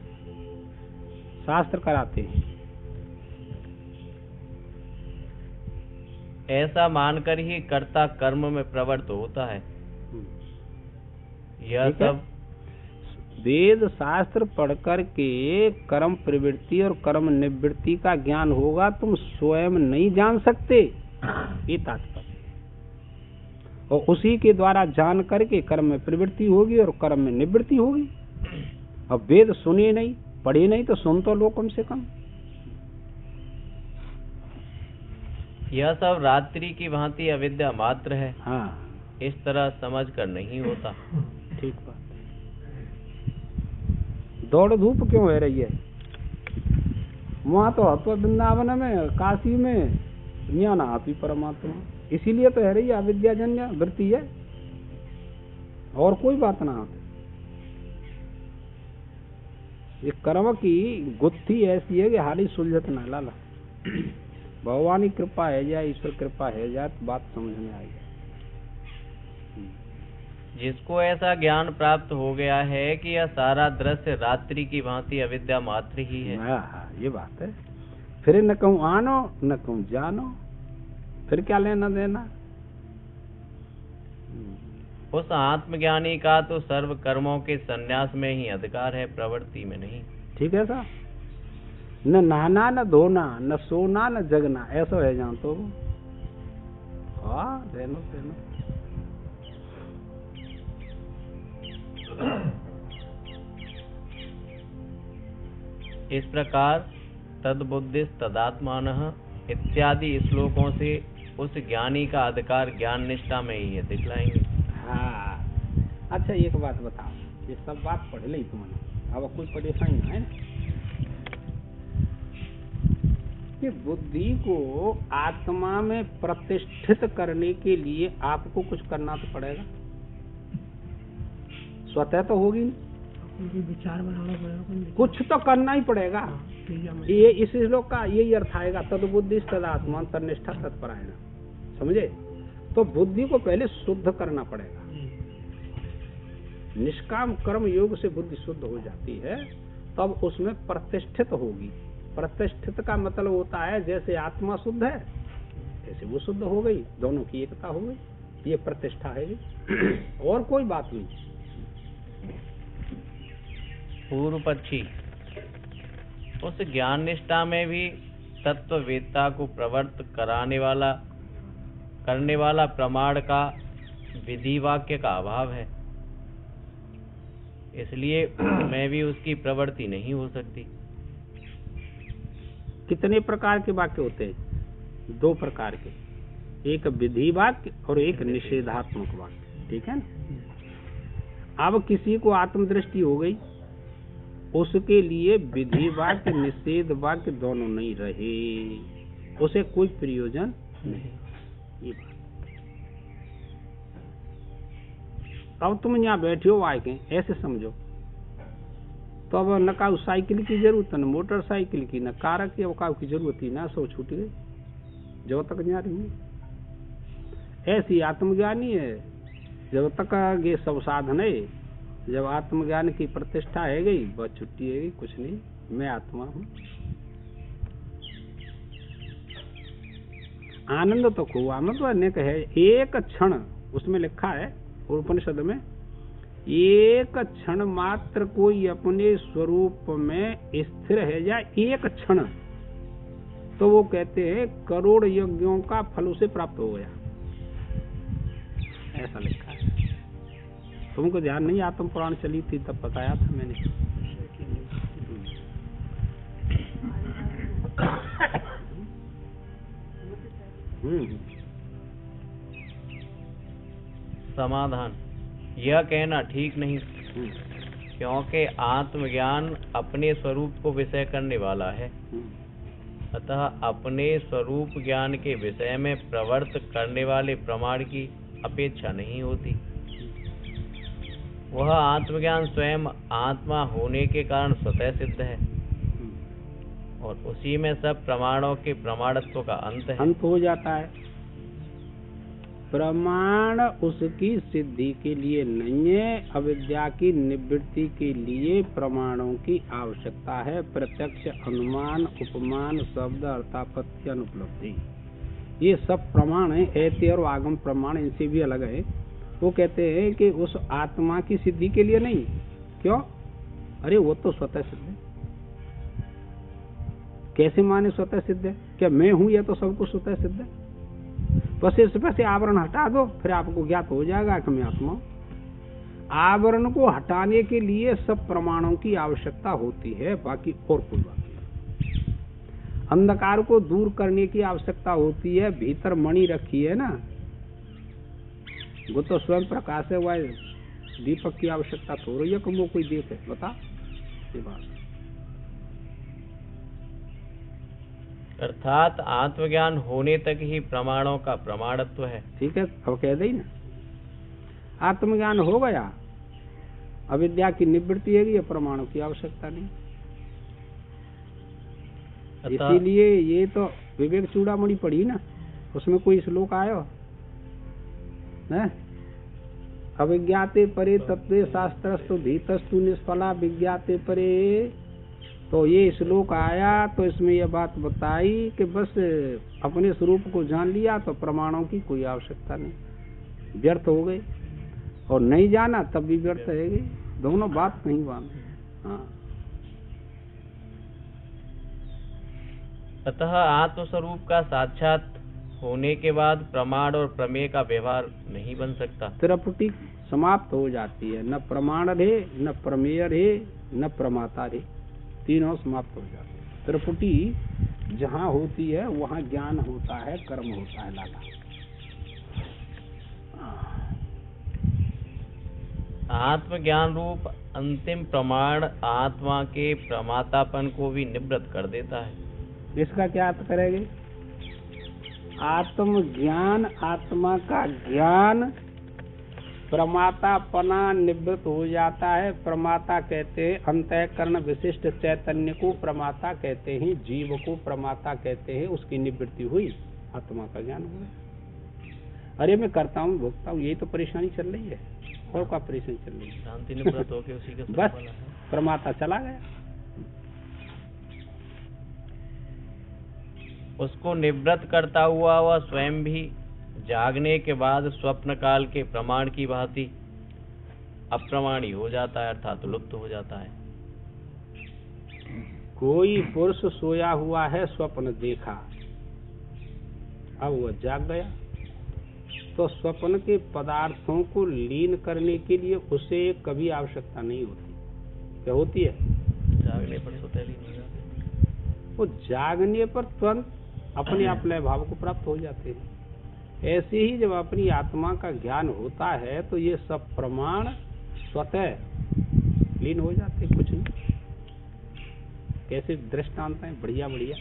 [SPEAKER 1] शास्त्र कराते हैं।
[SPEAKER 2] ऐसा मानकर ही कर्ता कर्म में प्रवृत्त होता है। यह
[SPEAKER 1] ठीक है?
[SPEAKER 2] सब
[SPEAKER 1] वेद शास्त्र पढ़ कर के कर्म प्रवृत्ति और कर्म निवृत्ति का ज्ञान होगा, तुम स्वयं नहीं जान सकते, ये तात्पर्य। और उसी के द्वारा जान करके कर्म में प्रवृत्ति होगी और कर्म में निवृत्ति होगी। अब वेद सुने नहीं, पढ़े नहीं, तो सुन तो लो कम से कम।
[SPEAKER 2] यह सब रात्रि की भांति अविद्या मात्र है,
[SPEAKER 1] हाँ,
[SPEAKER 2] इस तरह समझ कर नहीं होता।
[SPEAKER 1] ठीक बात। दौड़ धूप क्यों है रही है? वहाँ तो हत्वा वृंदावन में, काशी में, यहाँ ना आप ही परमात्मा, इसीलिए तो है रही है। अविद्याजन्य वृत्ति है, और कोई बात ना आती। ये कर्म की गुत्थी ऐसी है कि हाली सुलझत ना लाला। भगवान की कृपा है जाए, ईश्वर कृपा है जाए, तो बात समझ में आएगी।
[SPEAKER 2] जिसको ऐसा ज्ञान प्राप्त हो गया है कि यह सारा दृश्य रात्रि की भांति अविद्या मात्र ही है।
[SPEAKER 1] हाँ, ये बात है। फिर न कहूँ आनो न कहूँ जानो, फिर क्या लेना देना।
[SPEAKER 2] उस आत्मज्ञानी का तो सर्व कर्मों के संन्यास में ही अधिकार है, प्रवृत्ति में नहीं।
[SPEAKER 1] ठीक है सा, न नहाना न धोना, न सोना न जगना, ऐसा है जान तो। हाँ, रहना।
[SPEAKER 2] इस प्रकार तद्बुद्धिस तदात्मानः इत्यादि श्लोकों से उस ज्ञानी का अधिकार ज्ञान निष्ठा में ही है, दिखलाएंगे।
[SPEAKER 1] हाँ, अच्छा एक बात बताओ, ये सब बात पढ़ ली तुमने, अब कोई परेशानी ना है ना? कि बुद्धि को आत्मा में प्रतिष्ठित करने के लिए आपको कुछ करना तो पड़ेगा, स्वतः तो होगी नहीं,
[SPEAKER 3] उनकी विचार बनाना पड़ेगा,
[SPEAKER 1] कुछ तो करना ही पड़ेगा। ये इस श्लोक का यही अर्थ आएगा, तद्बुद्धि तदात्मा तन्निष्ठा तत्परायण। समझे? तो बुद्धि को पहले शुद्ध करना पड़ेगा। निष्काम कर्म योग से बुद्धि शुद्ध हो जाती है, तब उसमें प्रतिष्ठित होगी। प्रतिष्ठित का मतलब होता है जैसे आत्मा शुद्ध है ऐसे वो शुद्ध हो गई, दोनों की एकता हो गई, ये प्रतिष्ठा है। और कोई बात नहीं।
[SPEAKER 2] पूर्व पक्षी उस ज्ञान निष्ठा में भी तत्ववेत्ता को प्रवृत्त करने वाला प्रमाण का विधि वाक्य का अभाव है, इसलिए उसमें भी उसकी प्रवृत्ति नहीं हो सकती।
[SPEAKER 1] कितने प्रकार के वाक्य होते हैं? 2 प्रकार के, एक विधि वाक्य और एक निषेधात्मक वाक्य। ठीक है ना? अब किसी को आत्मदृष्टि हो गई, उसके लिए विधि वाक्य निषेध वाक्य दोनों नहीं रहे, उसे कोई प्रयोजन नहीं। ये बात। अब तुम यहाँ बैठे हो आके, ऐसे समझो, तो अब न का साइकिल की जरूरत है, न मोटरसाइकिल की, न कार की अवकाश की जरूरत ही ना, सब छूट गई जो तक जा रही है। ऐसी आत्मज्ञानी है, जब तक ये सब साधन है, जब आत्मज्ञान की प्रतिष्ठा है गई, बस छुट्टी है गई, कुछ नहीं, मैं आत्मा हूँ। आनंद तो खूब आनंद अनेक है, एक क्षण उसमें लिखा है और उपनिषद में एक क्षण मात्र कोई अपने स्वरूप में स्थिर है या एक क्षण, तो वो कहते हैं करोड़ यज्ञों का फल उसे प्राप्त हो गया, ऐसा लिखा है। तुमको ध्यान नहीं, आत्म पुराण चली थी तब बताया था मैंने।
[SPEAKER 2] समाधान, यह कहना ठीक नहीं, क्योंकि आत्मज्ञान अपने स्वरूप को विषय करने वाला है। अतः अपने स्वरूप ज्ञान के विषय में प्रवृत्त करने वाले प्रमाण की अपेक्षा नहीं होती। वह आत्मज्ञान स्वयं आत्मा होने के कारण स्वतः सिद्ध है और उसी में सब प्रमाणों के प्रमाणत्व का अंत
[SPEAKER 1] हो जाता है। प्रमाण उसकी सिद्धि के लिए नहीं है, अविद्या की निवृत्ति के लिए प्रमाणों की आवश्यकता है। प्रत्यक्ष, अनुमान, उपमान, शब्द, अर्थापत्ति, अनुपलब्धि, ये सब प्रमाण है। ऐते और आगम प्रमाण इनसे भी अलग है। वो कहते हैं कि उस आत्मा की सिद्धि के लिए नहीं। क्यों? अरे वो तो स्वतः सिद्ध है। कैसे माने स्वतः सिद्ध है? क्या मैं हूं या तो सब कुछ स्वतः सिद्ध है? बस इस पर से आवरण हटा दो, फिर आपको ज्ञात हो जाएगा कि मैं आत्मा हूं। आवरण को हटाने के लिए सब प्रमाणों की आवश्यकता होती है, बाकी और कोई बात नहीं। अंधकार को दूर करने की आवश्यकता होती है। भीतर मणि रखी है ना, वो तो स्वयं प्रकाश है, वह दीपक की आवश्यकता थोड़ी है कि वो कोई देखे। बता ये बात।
[SPEAKER 2] अर्थात आत्मज्ञान होने तक ही प्रमाणों का प्रमाणत्व है।
[SPEAKER 1] ठीक है, अब कह दे ना, आत्मज्ञान हो गया, अविद्या की निवृत्ति है, प्रमाणों की आवश्यकता नहीं। इसीलिए ये तो विवेक चूड़ामणि पढ़ी ना, उसमें कोई श्लोक आयो है? अविज्ञाते परे तत्वे शास्त्रस्तु धीतस्तु निष्फला विज्ञाते परे। तो ये श्लोक आया तो इसमें यह बात बताई कि बस अपने स्वरूप को जान लिया तो प्रमाणों की कोई आवश्यकता नहीं, व्यर्थ हो गए। और नहीं जाना तब भी व्यर्थ है, दोनों बात नहीं बांधे। हाँ।
[SPEAKER 2] अतः आत्मस्वरूप का साक्षात होने के बाद प्रमाण और प्रमेय का व्यवहार नहीं बन सकता।
[SPEAKER 1] त्रिपुटी समाप्त हो जाती है, न प्रमाण रहे, न प्रमेय रहे, न प्रमाता रहे, तीनों समाप्त हो जाते हैं। त्रिपुटी जहाँ होती है वहाँ ज्ञान होता है, कर्म होता है। लाला
[SPEAKER 2] आत्मज्ञान रूप अंतिम प्रमाण आत्मा के प्रमातापन को भी निवृत्त कर देता है।
[SPEAKER 1] इसका क्या अर्थ करेंगे? आत्मज्ञान, आत्मा का ज्ञान, प्रमातापना निवृत्त हो जाता है। प्रमाता कहते हैं अंतःकरण विशिष्ट चैतन्य को प्रमाता कहते हैं, जीव को प्रमाता कहते हैं। उसकी निवृत्ति हुई, आत्मा का ज्ञान हुआ। अरे मैं करता हूँ, भोगता हूँ, यही तो परेशानी चल रही है। और क्या परेशानी चल रही है?
[SPEAKER 2] शांति निवृत्त होके उसी का
[SPEAKER 1] बस प्रमाता चला गया।
[SPEAKER 2] उसको निवृत्त करता हुआ वह स्वयं भी जागने के बाद स्वप्न काल के प्रमाण की भांति अप्रमाणी हो जाता है, अर्थात लुप्त हो जाता है।
[SPEAKER 1] कोई पुरुष सोया हुआ है, स्वप्न देखा, अब वह जाग गया, तो स्वप्न के पदार्थों को लीन करने के लिए उसे कभी आवश्यकता नहीं होती। क्या होती है?
[SPEAKER 2] जागने पर स्वतः लीन हो जाते हैं।
[SPEAKER 1] वो जागने पर तुरंत अपने आप लय भाव को प्राप्त हो जाते हैं। ऐसे ही जब अपनी आत्मा का ज्ञान होता है तो ये सब प्रमाण स्वतः लीन हो जाते, कुछ नहीं। कैसे दृष्टांत हैं, बढ़िया बढ़िया।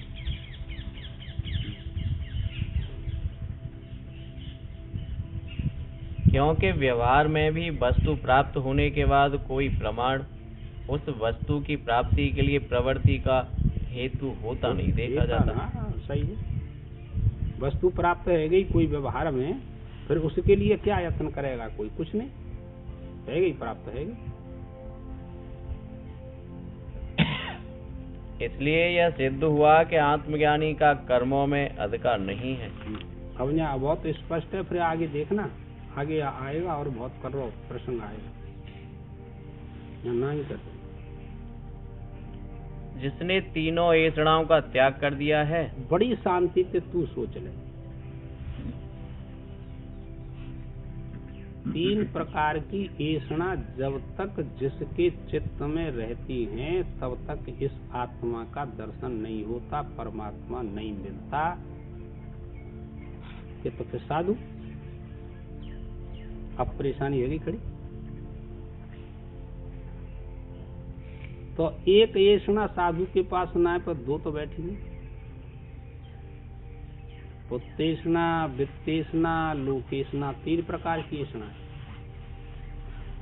[SPEAKER 2] क्योंकि व्यवहार में भी वस्तु प्राप्त होने के बाद कोई प्रमाण उस वस्तु की प्राप्ति के लिए प्रवृत्ति का हेतु होता नहीं देखा जाता।
[SPEAKER 1] हाँ, सही है। वस्तु प्राप्त है गई कोई व्यवहार में, फिर उसके लिए क्या यत्न करेगा? कोई कुछ नहीं, है गई, प्राप्त है गई।
[SPEAKER 2] इसलिए यह सिद्ध हुआ कि आत्मज्ञानी का कर्मों में अधिकार नहीं है।
[SPEAKER 1] अब यहाँ बहुत स्पष्ट है, फिर आगे देखना। आगे आएगा और बहुत कर रो प्रसंग आएगा, या ना ही करते।
[SPEAKER 2] जिसने तीनों ऐसणाओं का त्याग कर दिया है,
[SPEAKER 1] बड़ी शांति से तू सोच ले, 3 प्रकार की ऐसणा जब तक जिसके चित्त में रहती हैं तब तक इस आत्मा का दर्शन नहीं होता, परमात्मा नहीं मिलता। ये तो फिर साधु, अब परेशानी होगी खड़ी। तो एक ऐसणा साधु के पास ना है, पर 2 तो बैठी नहीं। पुत्तेषणा, वित्तेषणा, लोकेषणा, 3 प्रकार की ऐसणा है।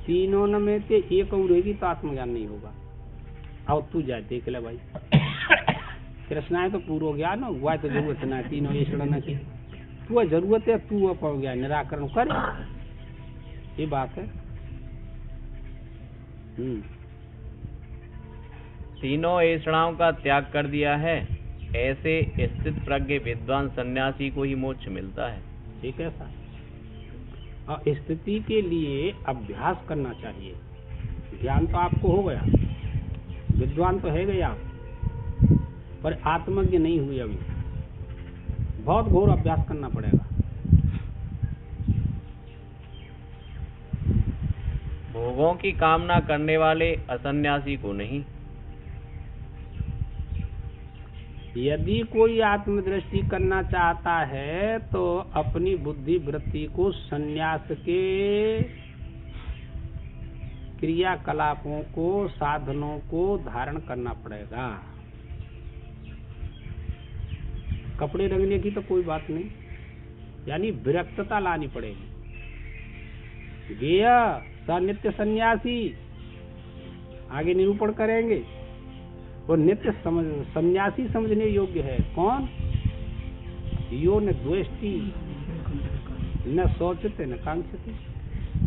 [SPEAKER 1] तीनों में से एक उड़ेगी तो आत्मज्ञान नहीं होगा। अब तू जाए देख ले भाई, कृष्णा है तो पूर्व ज्ञान हो, गुआ तो जरूरत ना है, तीनों ऐसणा न की तू जरूरत है, तू अपन ज्ञान निराकरण कर, ये बात है।
[SPEAKER 2] तीनों ऐसणाओं का त्याग कर दिया है, ऐसे स्थित प्रज्ञ विद्वान सन्यासी को ही मोक्ष मिलता है।
[SPEAKER 1] ठीक है सर। और स्थिति के लिए अभ्यास करना चाहिए। ज्ञान तो आपको हो गया, विद्वान तो है गए आप, पर आत्मज्ञ नहीं हुई अभी, बहुत घोर अभ्यास करना पड़ेगा।
[SPEAKER 2] भोगों की कामना करने वाले असन्यासी को नहीं।
[SPEAKER 1] यदि कोई आत्मदृष्टि करना चाहता है तो अपनी बुद्धि वृत्ति को संन्यास के क्रियाकलापों को, साधनों को धारण करना पड़ेगा। कपड़े रंगने की तो कोई बात नहीं, यानी विरक्तता लानी पड़ेगी। गेय स नित्य सन्यासी, आगे निरूपण करेंगे। वो नित्य सन्यासी समझने योग्य है कौन? यो न द्वेष्टि, न शोचते न कांक्षते,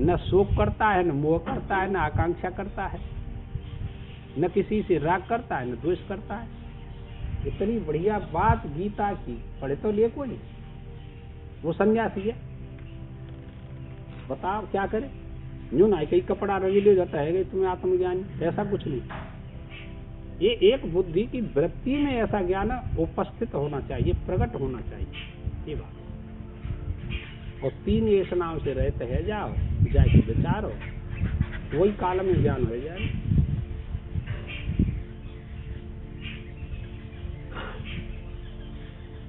[SPEAKER 1] न शोक करता है, न मोह करता है, न आकांक्षा करता है, न किसी से राग करता है, न द्वेष करता है। इतनी बढ़िया बात गीता की पढ़े तो ले कोई, वो सन्यासी है। बताओ क्या करे? यूं ना कहीं कपड़ा रंगी ले जाता है तुम्हें आत्मज्ञान, ऐसा कुछ नहीं। ये एक बुद्धि की वृत्ति में ऐसा ज्ञान उपस्थित होना चाहिए, प्रकट होना चाहिए, ये बात। और 3 ऐसनाओं से रहते है जाओ, जाके विचारो, वही काल में ज्ञान हो जाए।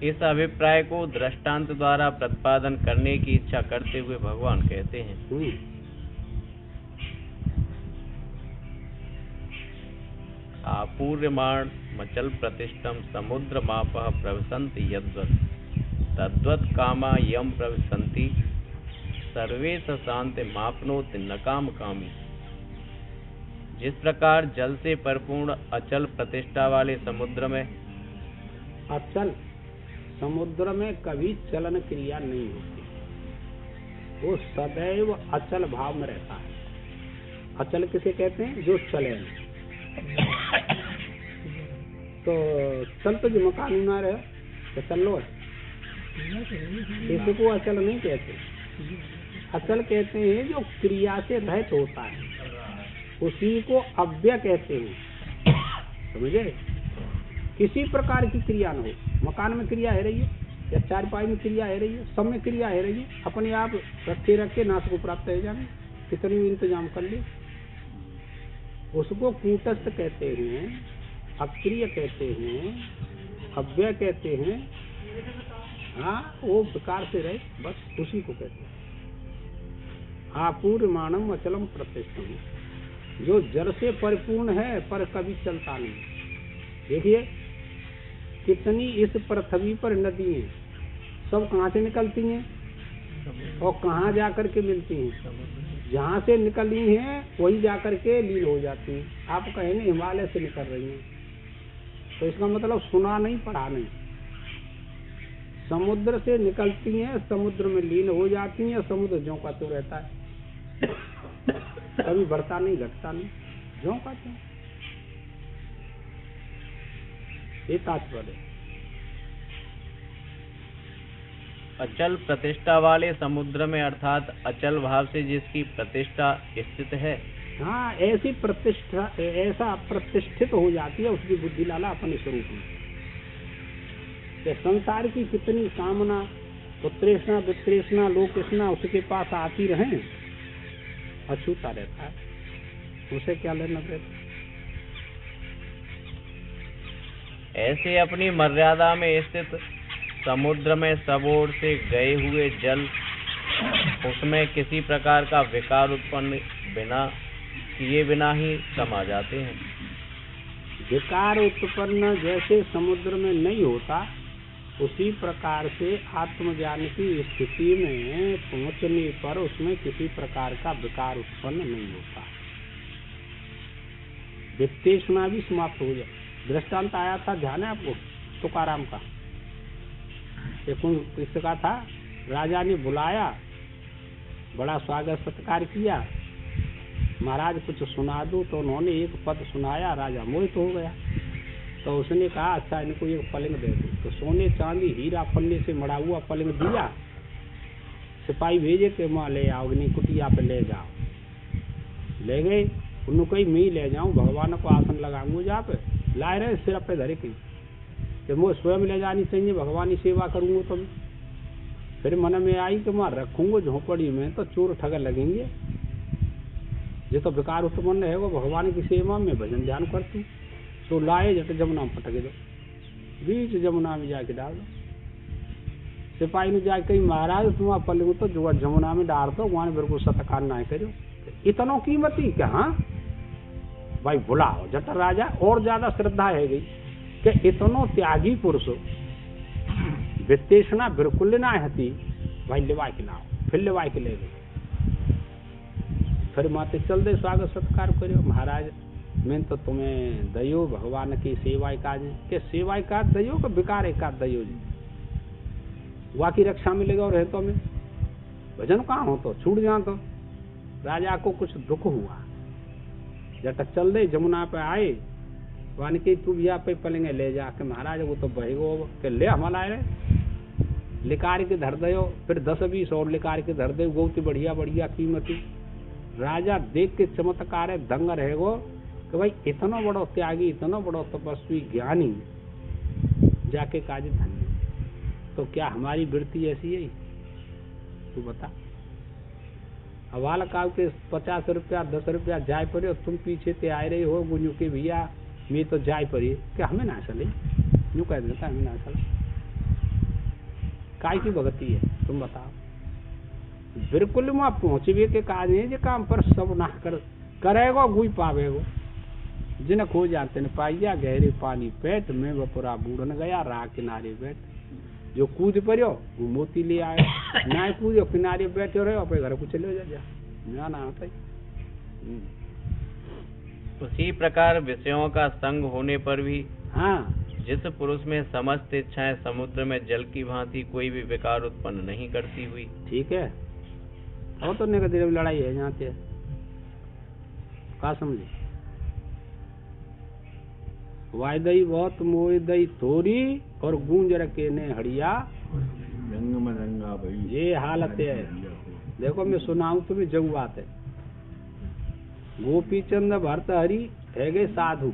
[SPEAKER 2] इस अभिप्राय को दृष्टांत द्वारा प्रतिपादन करने की इच्छा करते हुए भगवान कहते हैं, आपूर्यमाण मचल प्रतिष्ठम समुद्र मापः प्रविशन्ति यद्वत् तद्वत् कामा यम प्रविशन्ति सर्वे शांति मापनोति न काम कामी। जिस प्रकार जल से परिपूर्ण अचल प्रतिष्ठा वाले समुद्र में,
[SPEAKER 1] अचल समुद्र में कभी चलन क्रिया नहीं होती, वो सदैव अचल भाव में रहता है। अचल किसे कहते हैं? जो चले। तो चल तो जो मकान ना रहे तो चल लो, इसी को अचल नहीं कहते। अचल कहते हैं जो क्रिया से रहित होता है, उसी को अव्यय कहते हैं। समझे? किसी प्रकार की क्रिया न हो, मकान में क्रिया है रही है या चारपाई में क्रिया है रही है, सब में क्रिया है रही है, अपने आप रखे नाश को प्राप्त हो जाने, कितनी भी इंतजाम कर ले। उसको कूटस्थ कहते हैं, अक्रिय कहते हैं, अव्यय कहते हैं। हाँ, वो विकार से रहे, बस उसी को कहते हैं। आपूर्यमाणम अचलम प्रतिष्ठम, जो जल से परिपूर्ण है पर कभी चलता नहीं। देखिए कितनी इस पृथ्वी पर नदी हैं, सब कहाँ से निकलती हैं और कहाँ जाकर के मिलती हैं? जहाँ से निकली हैं वही जाकर के लीन हो जाती हैं। आप कहेंगे हिमालय से निकल रही हैं, तो इसका मतलब सुना नहीं, पढ़ा नहीं। समुद्र से निकलती हैं, समुद्र में लीन हो जाती हैं, समुद्र ज्यों का त्यों रहता है, कभी बढ़ता नहीं, घटता नहीं, ज्यों का त्यों। ये तात्पर्य।
[SPEAKER 2] अचल प्रतिष्ठा वाले समुद्र में अर्थात अचल भाव से जिसकी प्रतिष्ठा स्थित है।
[SPEAKER 1] हाँ, ऐसी प्रतिष्ठा, ऐसा प्रतिष्ठित हो जाती है उसकी बुद्धि लाला अपने स्वरूप में। कि संसार की कितनी कामना, पुत्रेष्णा, वित्रेष्णा, लोकेष्णा उसके पास आती रहे, अछूता रहता है, उसे क्या लेना देना।
[SPEAKER 2] ऐसे अपनी मर्यादा में स्थित समुद्र में सब ओर से गए हुए जल उसमें किसी प्रकार का विकार उत्पन्न किए बिना ही समा जाते हैं।
[SPEAKER 1] विकार उत्पन्न जैसे समुद्र में नहीं होता, उसी प्रकार से आत्मज्ञान की स्थिति में पहुंचने पर उसमें किसी प्रकार का विकार उत्पन्न नहीं होता, वित्तेष्णा भी समाप्त हो जाए। दृष्टांत आया था, ध्यान है आपको, तुकाराम का। किसका था? राजा ने बुलाया, बड़ा स्वागत सत्कार किया, महाराज कुछ सुना दो, तो उन्होंने एक पद सुनाया, राजा मोहित हो गया। तो उसने कहा अच्छा इनको एक पलंग दे दो। तो सोने चांदी हीरा पन्ने से मड़ा हुआ पलंग दिया, सिपाही भेजे कि वहाँ ले आओ, अग्नि कुटिया पे ले जाओ। ले गए, उन्होंने कही मैं ही ले जाऊँ, भगवान को आसन लगाऊंगा जहाँ पे, लाए रहे सिर पे धरे के कि मुझे स्वयं ले जानी चाहिए, भगवान की सेवा करूँगा। तो फिर मन में आई कि वहाँ रखूँगा झोपड़ी में तो चोर ठग लगेंगे, ये तो बेकार उत्पन्न है वो भगवान की सेवा में भजन ध्यान करती। तो लाए जट जमुना में पटक दो, बीच जमुना में जाके डाल दो। सिपाही ने जाके कही महाराज तुम पलंग तो जो जमुना में डाल दो, वहाँ बिल्कुल सत्कार ना करो, इतनो कीमती क्या? हाँ भाई बुलाओ जट राजा, और ज्यादा श्रद्धा है गई कि इतनो त्यागी पुरुष वित्तेष्णा बिल्कुल ना हती, भाई लिवा के लाओ। फिर लिवा के ले गए, फिर माते चल दे स्वागत सत्कार करो। महाराज मैं तो तुम्हें दयो भगवान की सेवा काज के सेवा का दयो का विकार एक दयो जी, वहाँ की रक्षा में लगे और रहतो में भजन कहाँ हो तो छूट जा। तो राजा को कुछ दुख हुआ, जट चल दे जमुना पे आए, वान के तू यहाँ पे पलेंगे ले जा के महाराज वो तो बहेगो के ले हमारा आए लिकार के धर दो, फिर 10-20 और लिकार के धर दे, बहुत बढ़िया बढ़िया कीमती। राजा देख के चमत्कार है दंग रहेगो कि भाई इतना बड़ो त्यागी, इतना बड़ो तपस्वी ज्ञानी जाके काज धन्य। तो क्या हमारी वृत्ति ऐसी है? तू बता। हवाला काव के 50 रुपया 10 रुपया जाय पड़े, तुम पीछे ते आए रहे हो गुंजू के भैया मैं तो जाय पड़ी, क्या हमें ना चले? यूँ कह देता हमें ना चला, काय की भगती है तुम बताओ। बिल्कुल वहाँ पहुँचवे के काज है जो काम पर सब ना करेगो गुई पावेगो। जिन खो जाते न पाइया गहरे पानी पेट में वपुरा बूढ़न गया राह किनारे बैठ, जो कूद पड़ो वो मोती ले आए, ना कूदो किनारे बैठे रहे अपने घर को चले जा ना आता।
[SPEAKER 2] उसी प्रकार विषयों का संग होने पर भी
[SPEAKER 1] हाँ,
[SPEAKER 2] जिस पुरुष में समस्त इच्छाएं समुद्र में जल की भांति कोई भी विकार उत्पन्न नहीं करती हुई। ठीक है,
[SPEAKER 1] और तो नेगेटिव लड़ाई है यहाँ पे, क्या समझे? वायदई बहुत मोदई थोड़ी और गूंज रखे ने हड़िया
[SPEAKER 4] रंग में रंगा भाई,
[SPEAKER 1] ये हालत है। देखो मैं सुनाऊं तुम्हें जग बात है। गोपी चंद भर्तहरि है गए साधु,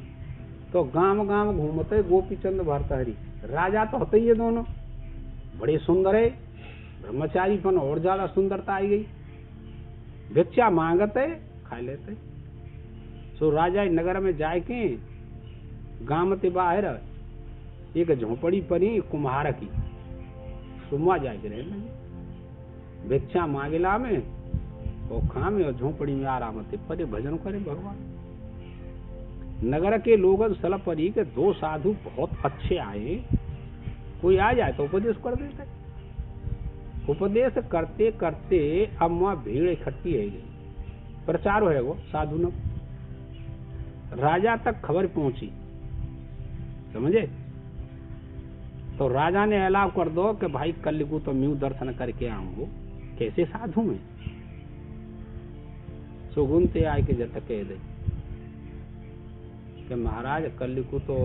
[SPEAKER 1] तो गांव गांव घूमते गोपी चंद भर्तहरि। राजा तो होते ही है दोनों, बड़े सुंदर है, ब्रह्मचारी पन और ज्यादा सुंदरता आई गई। भिक्षा मांगते खा लेते। सो राजा नगर में जाए के गांव ते बाहर एक झोपड़ी पड़ी कुम्हार की, सुमा जाके रहे भिक्षा मांगेला में और खा में और झोपड़ी में आराम थे परे भजन करे भगवान। नगर के लोग सल परी के 2 साधु बहुत अच्छे आए, कोई आ जाए तो उपदेश कर देते। उपदेश करते करते अब वहाँ भीड़ इकट्ठी है गई, प्रचार है वो साधु न। राजा तक खबर पहुंची, समझे? तो राजा ने ऐलान कर दो कि भाई कल को तो मैं दर्शन करके आऊंगा। कैसे साधु में सुगुनते आए के जट कह दे कि महाराज कल को तो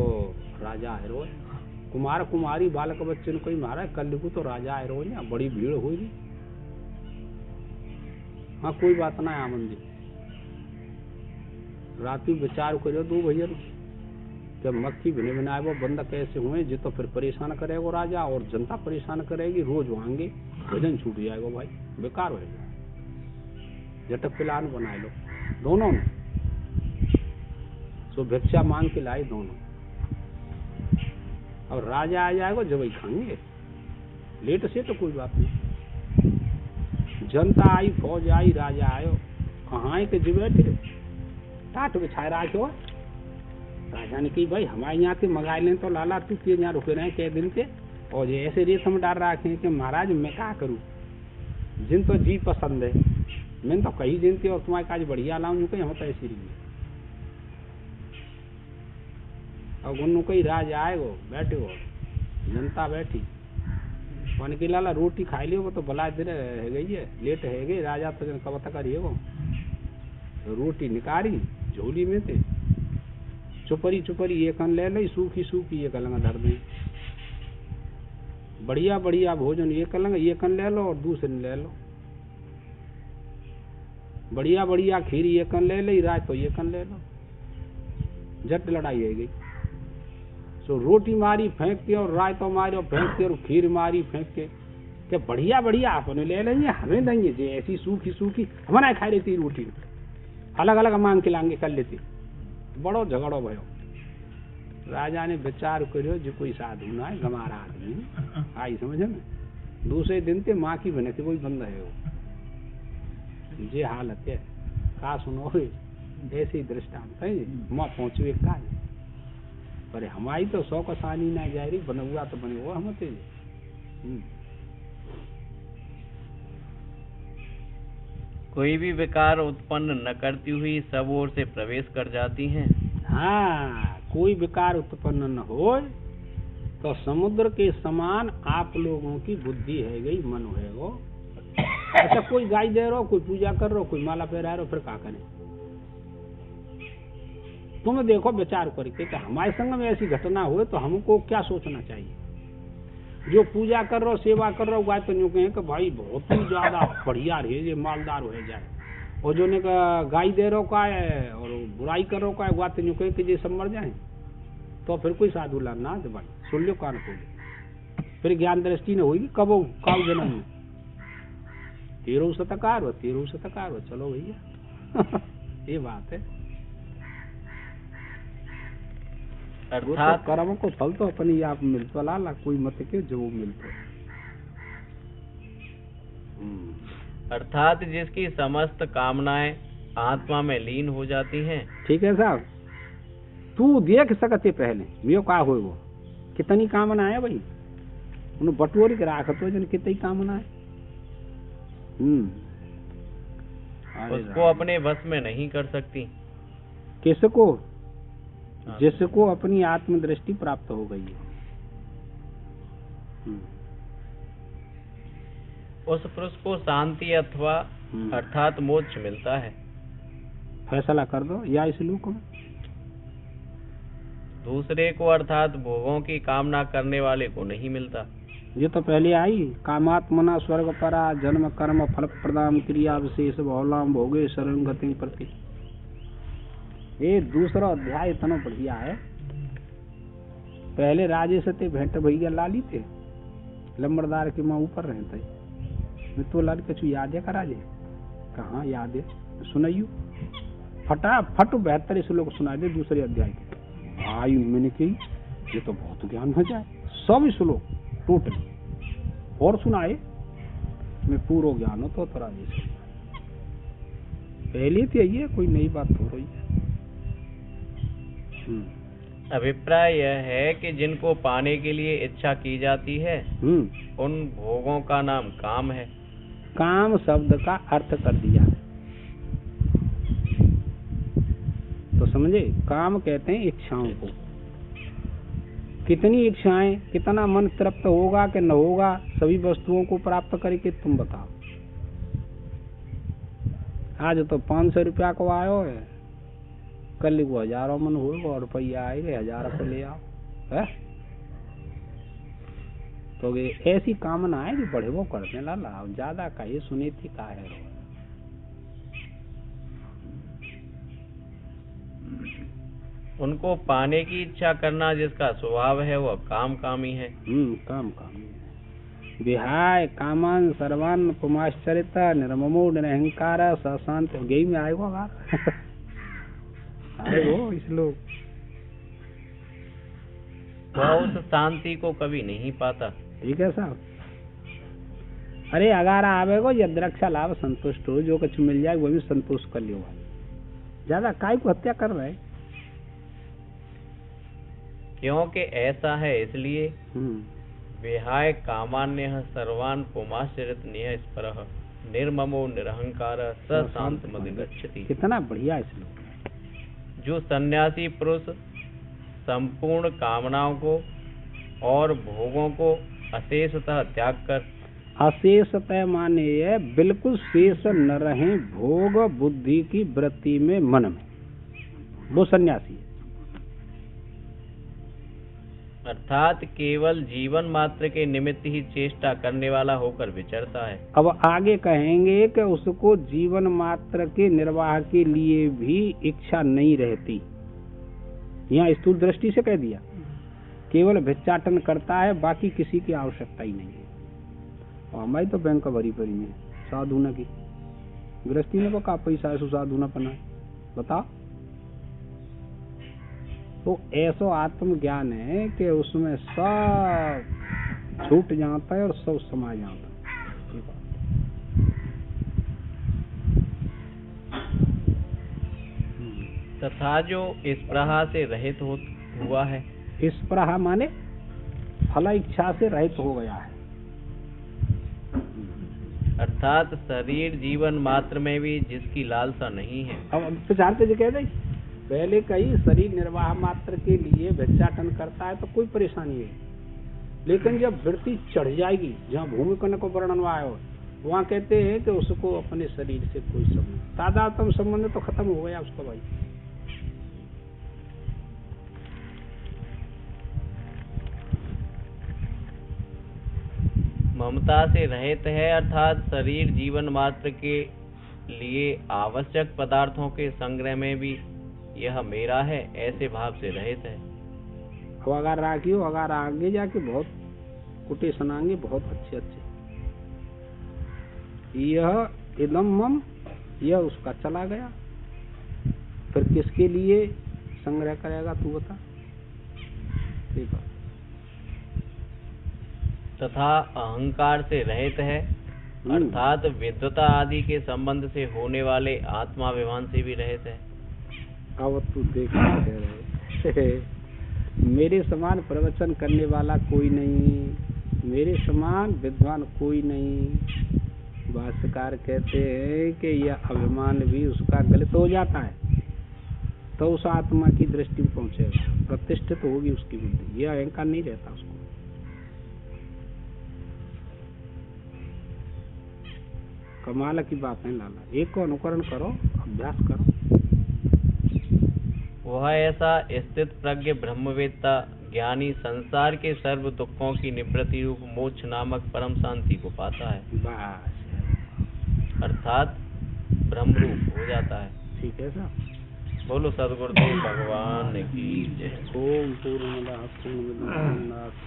[SPEAKER 1] राजा है रोज कुमार कुमारी बालक बच्चे ने कोई मारा कल को तो राजा आए रो ना बड़ी भीड़ हुई रही। हाँ कोई बात ना आमन जी रात विचार करो दो भैया जब मक्खी बिने बनाए वो बंदा कैसे हुए जी तो फिर परेशान करेगा राजा और जनता परेशान करेगी रोज वांगे भजन छूट जाएगा भाई बेकार होएगा। झटक प्लान बनाए लो दोनों ने सो भिक्षा मांग के लाए दोनों और राजा आ जाएगा जब वही खाएंगे लेट से तो कोई बात नहीं। जनता आई फौज आई राजा आयो कहाँ के जी बैठे टाट बिछाए रखो। राजा ने कही भाई हमारे यहाँ से मंगा लें तो लाला तू के यहाँ रुके रहे कई दिन से और ये ऐसे रेत हम डाल रखे कि महाराज मैं क्या करूँ जिन तो जी पसंद है मैंने तो कही दिन थी और तुम्हारे काज बढ़िया लाऊं कहीं हम तो ऐसी रही और उन्होंने कही राजा आए वो बैठे हो जनता बैठी वन की लाला रोटी खाई लियो वो तो भला दिन है गई है लेट है गई राजा तो जन कब तक करिए वो रोटी निकाली झोली में थे चुपरी चुपरी एक ले लो सूखी सूखी एक अलग धर दें बढ़िया बढ़िया भोजन एक ले लो और दूसरे ले लो बढ़िया बढ़िया खीरी एक ले ली रात तो एक ले लो झट लड़ाई है गई। सो रोटी मारी फेंक के और रायतो मारी और फेंक के और खीर मारी फेंक के क्या बढ़िया बढ़िया अपने ले लेंगे हमें देंगे जे ऐसी सूखी सूखी हमारा खा लेती रोटी अलग अलग मांग के लांगे कर लेती बड़ो झगड़ो भयो। राजा ने विचार करो जो कोई साधु ना है गंवारा आदमी आई समझ में दूसरे दिन ते माँ की बने थे वही बंद है वो जे हालत है का सुनो ऐसी दृष्टांत है माँ पहुंचो एक का पर हमारी तो सौ कसानी ना जा रही बना तो बने वो हम
[SPEAKER 2] कोई भी विकार उत्पन्न न करती हुई सब ओर से प्रवेश कर जाती हैं।
[SPEAKER 1] हाँ कोई विकार उत्पन्न न हो तो समुद्र के समान आप लोगों की बुद्धि है गई मन है वो अच्छा कोई गाय दे रहो कोई पूजा कर रहो कोई माला पहरा रहो फिर क्या करें तुम देखो विचार करके कि हमारे संग में ऐसी घटना हुए तो हमको क्या सोचना चाहिए। जो पूजा कर रहे हो सेवा कर रहे हो गाय तो यूँ कहें कि भाई बहुत ही ज्यादा बढ़िया रहे ये मालदार हो जाए और जो ने गाय दे रहे हो का है और बुराई कर रहे हो का है गाय तो यूँ कहें कि ये सब मर जाए तो फिर कोई साधु लाना है भाई सुन लो कान खोले फिर ज्ञान दृष्टि ने होगी कब काल जन्म में 13 शतकार हो 13 शतकार हो चलो भैया ये बात है।
[SPEAKER 2] अर्थात
[SPEAKER 1] तो कर्म को फल तो अपनी आप मिलता लाला कोई मत के जो मिलते
[SPEAKER 2] अर्थात जिसकी समस्त कामनाएं आत्मा में लीन हो जाती हैं।
[SPEAKER 1] ठीक है साहब तू देख सकते पहले यो का हो वो कितनी कामना है भाई उन्हें बटोरी के राख तो जन कितनी कामना है
[SPEAKER 2] उसको अपने बस में नहीं कर सकती।
[SPEAKER 1] किसको जिसको अपनी आत्मदृष्टि प्राप्त हो गई है
[SPEAKER 2] उस पुरुष को शांति अथवा अर्थात मोक्ष मिलता है।
[SPEAKER 1] फैसला कर दो या इस लोक में
[SPEAKER 2] दूसरे को अर्थात भोगों की कामना करने वाले को नहीं मिलता।
[SPEAKER 1] ये तो पहले आई कामात्मना स्वर्ग परा जन्म कर्म फल प्रदान क्रिया विशेष बहुलाम भोगे शरण गति प्रति। ये दूसरा अध्याय इतना बढ़िया है। पहले राजे से ते भेंट भैया लाली थे लंबरदार के माँ ऊपर रहते मैं तो लाल कछु याद है का राजे कहाँ याद है सुनाइयो फटाफट 72 श्लोक सुना दे दूसरे अध्याय के भाई मैंने कही ये तो बहुत ज्ञान हो जाए सब श्लोक टोटली और सुनाए मैं पूरा ज्ञान हो तो राजे से पहले थी ये कोई नई बात हो रही है।
[SPEAKER 2] अभिप्राय यह है कि जिनको पाने के लिए इच्छा की जाती है उन भोगों का नाम काम है।
[SPEAKER 1] काम शब्द का अर्थ कर दिया तो समझे काम कहते हैं इच्छाओं को। कितनी इच्छाएं कितना मन तृप्त होगा कि न होगा सभी वस्तुओं को प्राप्त करके तुम बताओ। आज तो 500 रुपया को आयो है कल को हजारों मन होगा और रुपया आएगा 1000 रुपये ले आओ है तो ये ऐसी कामना है जो बड़े वो करते हैं लाला, अब ज्यादा का ये सुनीति का है।
[SPEAKER 2] उनको पाने की इच्छा करना जिसका स्वभाव है वह काम कामी है।
[SPEAKER 1] काम विहाय कामन सर्वान पुमाश्चरिता निर्ममो निरहंकार सशांत गई में आएगा अगर आएगो इस लोग
[SPEAKER 2] वह उस शांति को कभी नहीं पाता।
[SPEAKER 1] ठीक है साहब। अरे अगर आवेगो यद्रक्षा लाभ संतुष्ट हो, जो कुछ मिल जाए वो भी संतुष्ट कर लियो। ज्यादा काय को हत्या कर रहे,
[SPEAKER 2] क्योंकि ऐसा है इसलिए विहाय कामान्य सर्वान पुमाश्चरित निह स्परः निर्ममो निरहंकार स शांत मदिगच्छति।
[SPEAKER 1] कितना बढ़िया श्लोक।
[SPEAKER 2] जो सन्यासी पुरुष संपूर्ण कामनाओं को और भोगों को अशेषतः त्याग कर,
[SPEAKER 1] अशेषतः माने ये बिल्कुल शेष न रहे भोग बुद्धि की वृत्ति में मन में, वो सन्यासी है।
[SPEAKER 2] अर्थात केवल जीवन मात्र के निमित्त ही चेष्टा करने वाला होकर विचरता है।
[SPEAKER 1] अब आगे कहेंगे कि उसको जीवन मात्र के निर्वाह के लिए भी इच्छा नहीं रहती। यहाँ स्थूल दृष्टि से कह दिया, केवल भिक्षाटन करता है, बाकी किसी की आवश्यकता ही नहीं है। और हमारी तो बैंक भरी पड़ी है साधु न की, गृहस्थी ने को का पैसा है साधु न पना, बताओ। तो ऐसा आत्मज्ञान है कि उसमें सब छूट जाता है और सब समा जाता है।
[SPEAKER 2] तथा जो स्पृहा से रहित हुआ है,
[SPEAKER 1] स्पृहा माने फल इच्छा से रहित हो गया है।
[SPEAKER 2] अर्थात शरीर जीवन मात्र में भी जिसकी लालसा नहीं है।
[SPEAKER 1] अब विचारते जी कह दे, पहले कई शरीर निर्वाह मात्र के लिए भिक्षाटन करता है तो कोई परेशानी नहीं, लेकिन जब वृत्ति चढ़ जाएगी, जहाँ भूमि कर्ण को वर्णन आया हो, वहाँ कहते हैं कि उसको अपने शरीर से कोई संबंध, तादात्म्य संबंध तो खत्म हो गया उसका भाई।
[SPEAKER 2] ममता से रहित है, अर्थात शरीर जीवन मात्र के लिए आवश्यक पदार्थों के संग्रह में भी यह मेरा है ऐसे भाव से रहित है।
[SPEAKER 1] अब अगर राखियो, अगर आगे जाके बहुत कोटेशन आएंगे बहुत अच्छे अच्छे, यह इदम मम, यह उसका चला गया, फिर किसके लिए संग्रह करेगा तू बता। देखो,
[SPEAKER 2] तथा अहंकार से रहित है, अर्थात विद्वता आदि के संबंध से होने वाले आत्माभिमान से भी रहित है।
[SPEAKER 1] अब तू देख रहे मेरे समान प्रवचन करने वाला कोई नहीं, मेरे समान विद्वान कोई नहीं। भाष्यकार कहते हैं कि यह अभिमान भी उसका गलत हो जाता है तो उस आत्मा की दृष्टि में पहुंचेगा, प्रतिष्ठित होगी उसकी बुद्धि, यह अहंकार नहीं रहता उसको। कमाल की बात है लाला, एक को अनुकरण करो, अभ्यास करो।
[SPEAKER 2] वह ऐसा स्थित प्रज्ञ ब्रह्मवेत्ता ज्ञानी संसार के सर्व दुखों की निवृत्ति रूप मोक्ष नामक परम शांति को पाता है,
[SPEAKER 1] बस
[SPEAKER 2] अर्थात ब्रह्म रूप हो जाता है।
[SPEAKER 1] ठीक है साहब।
[SPEAKER 2] बोलो सदगुरुदेव भगवान की जय।
[SPEAKER 1] ओम पूर्णमदः पूर्णमिदं पूर्णात्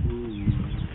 [SPEAKER 1] पूर्णमुदच्यते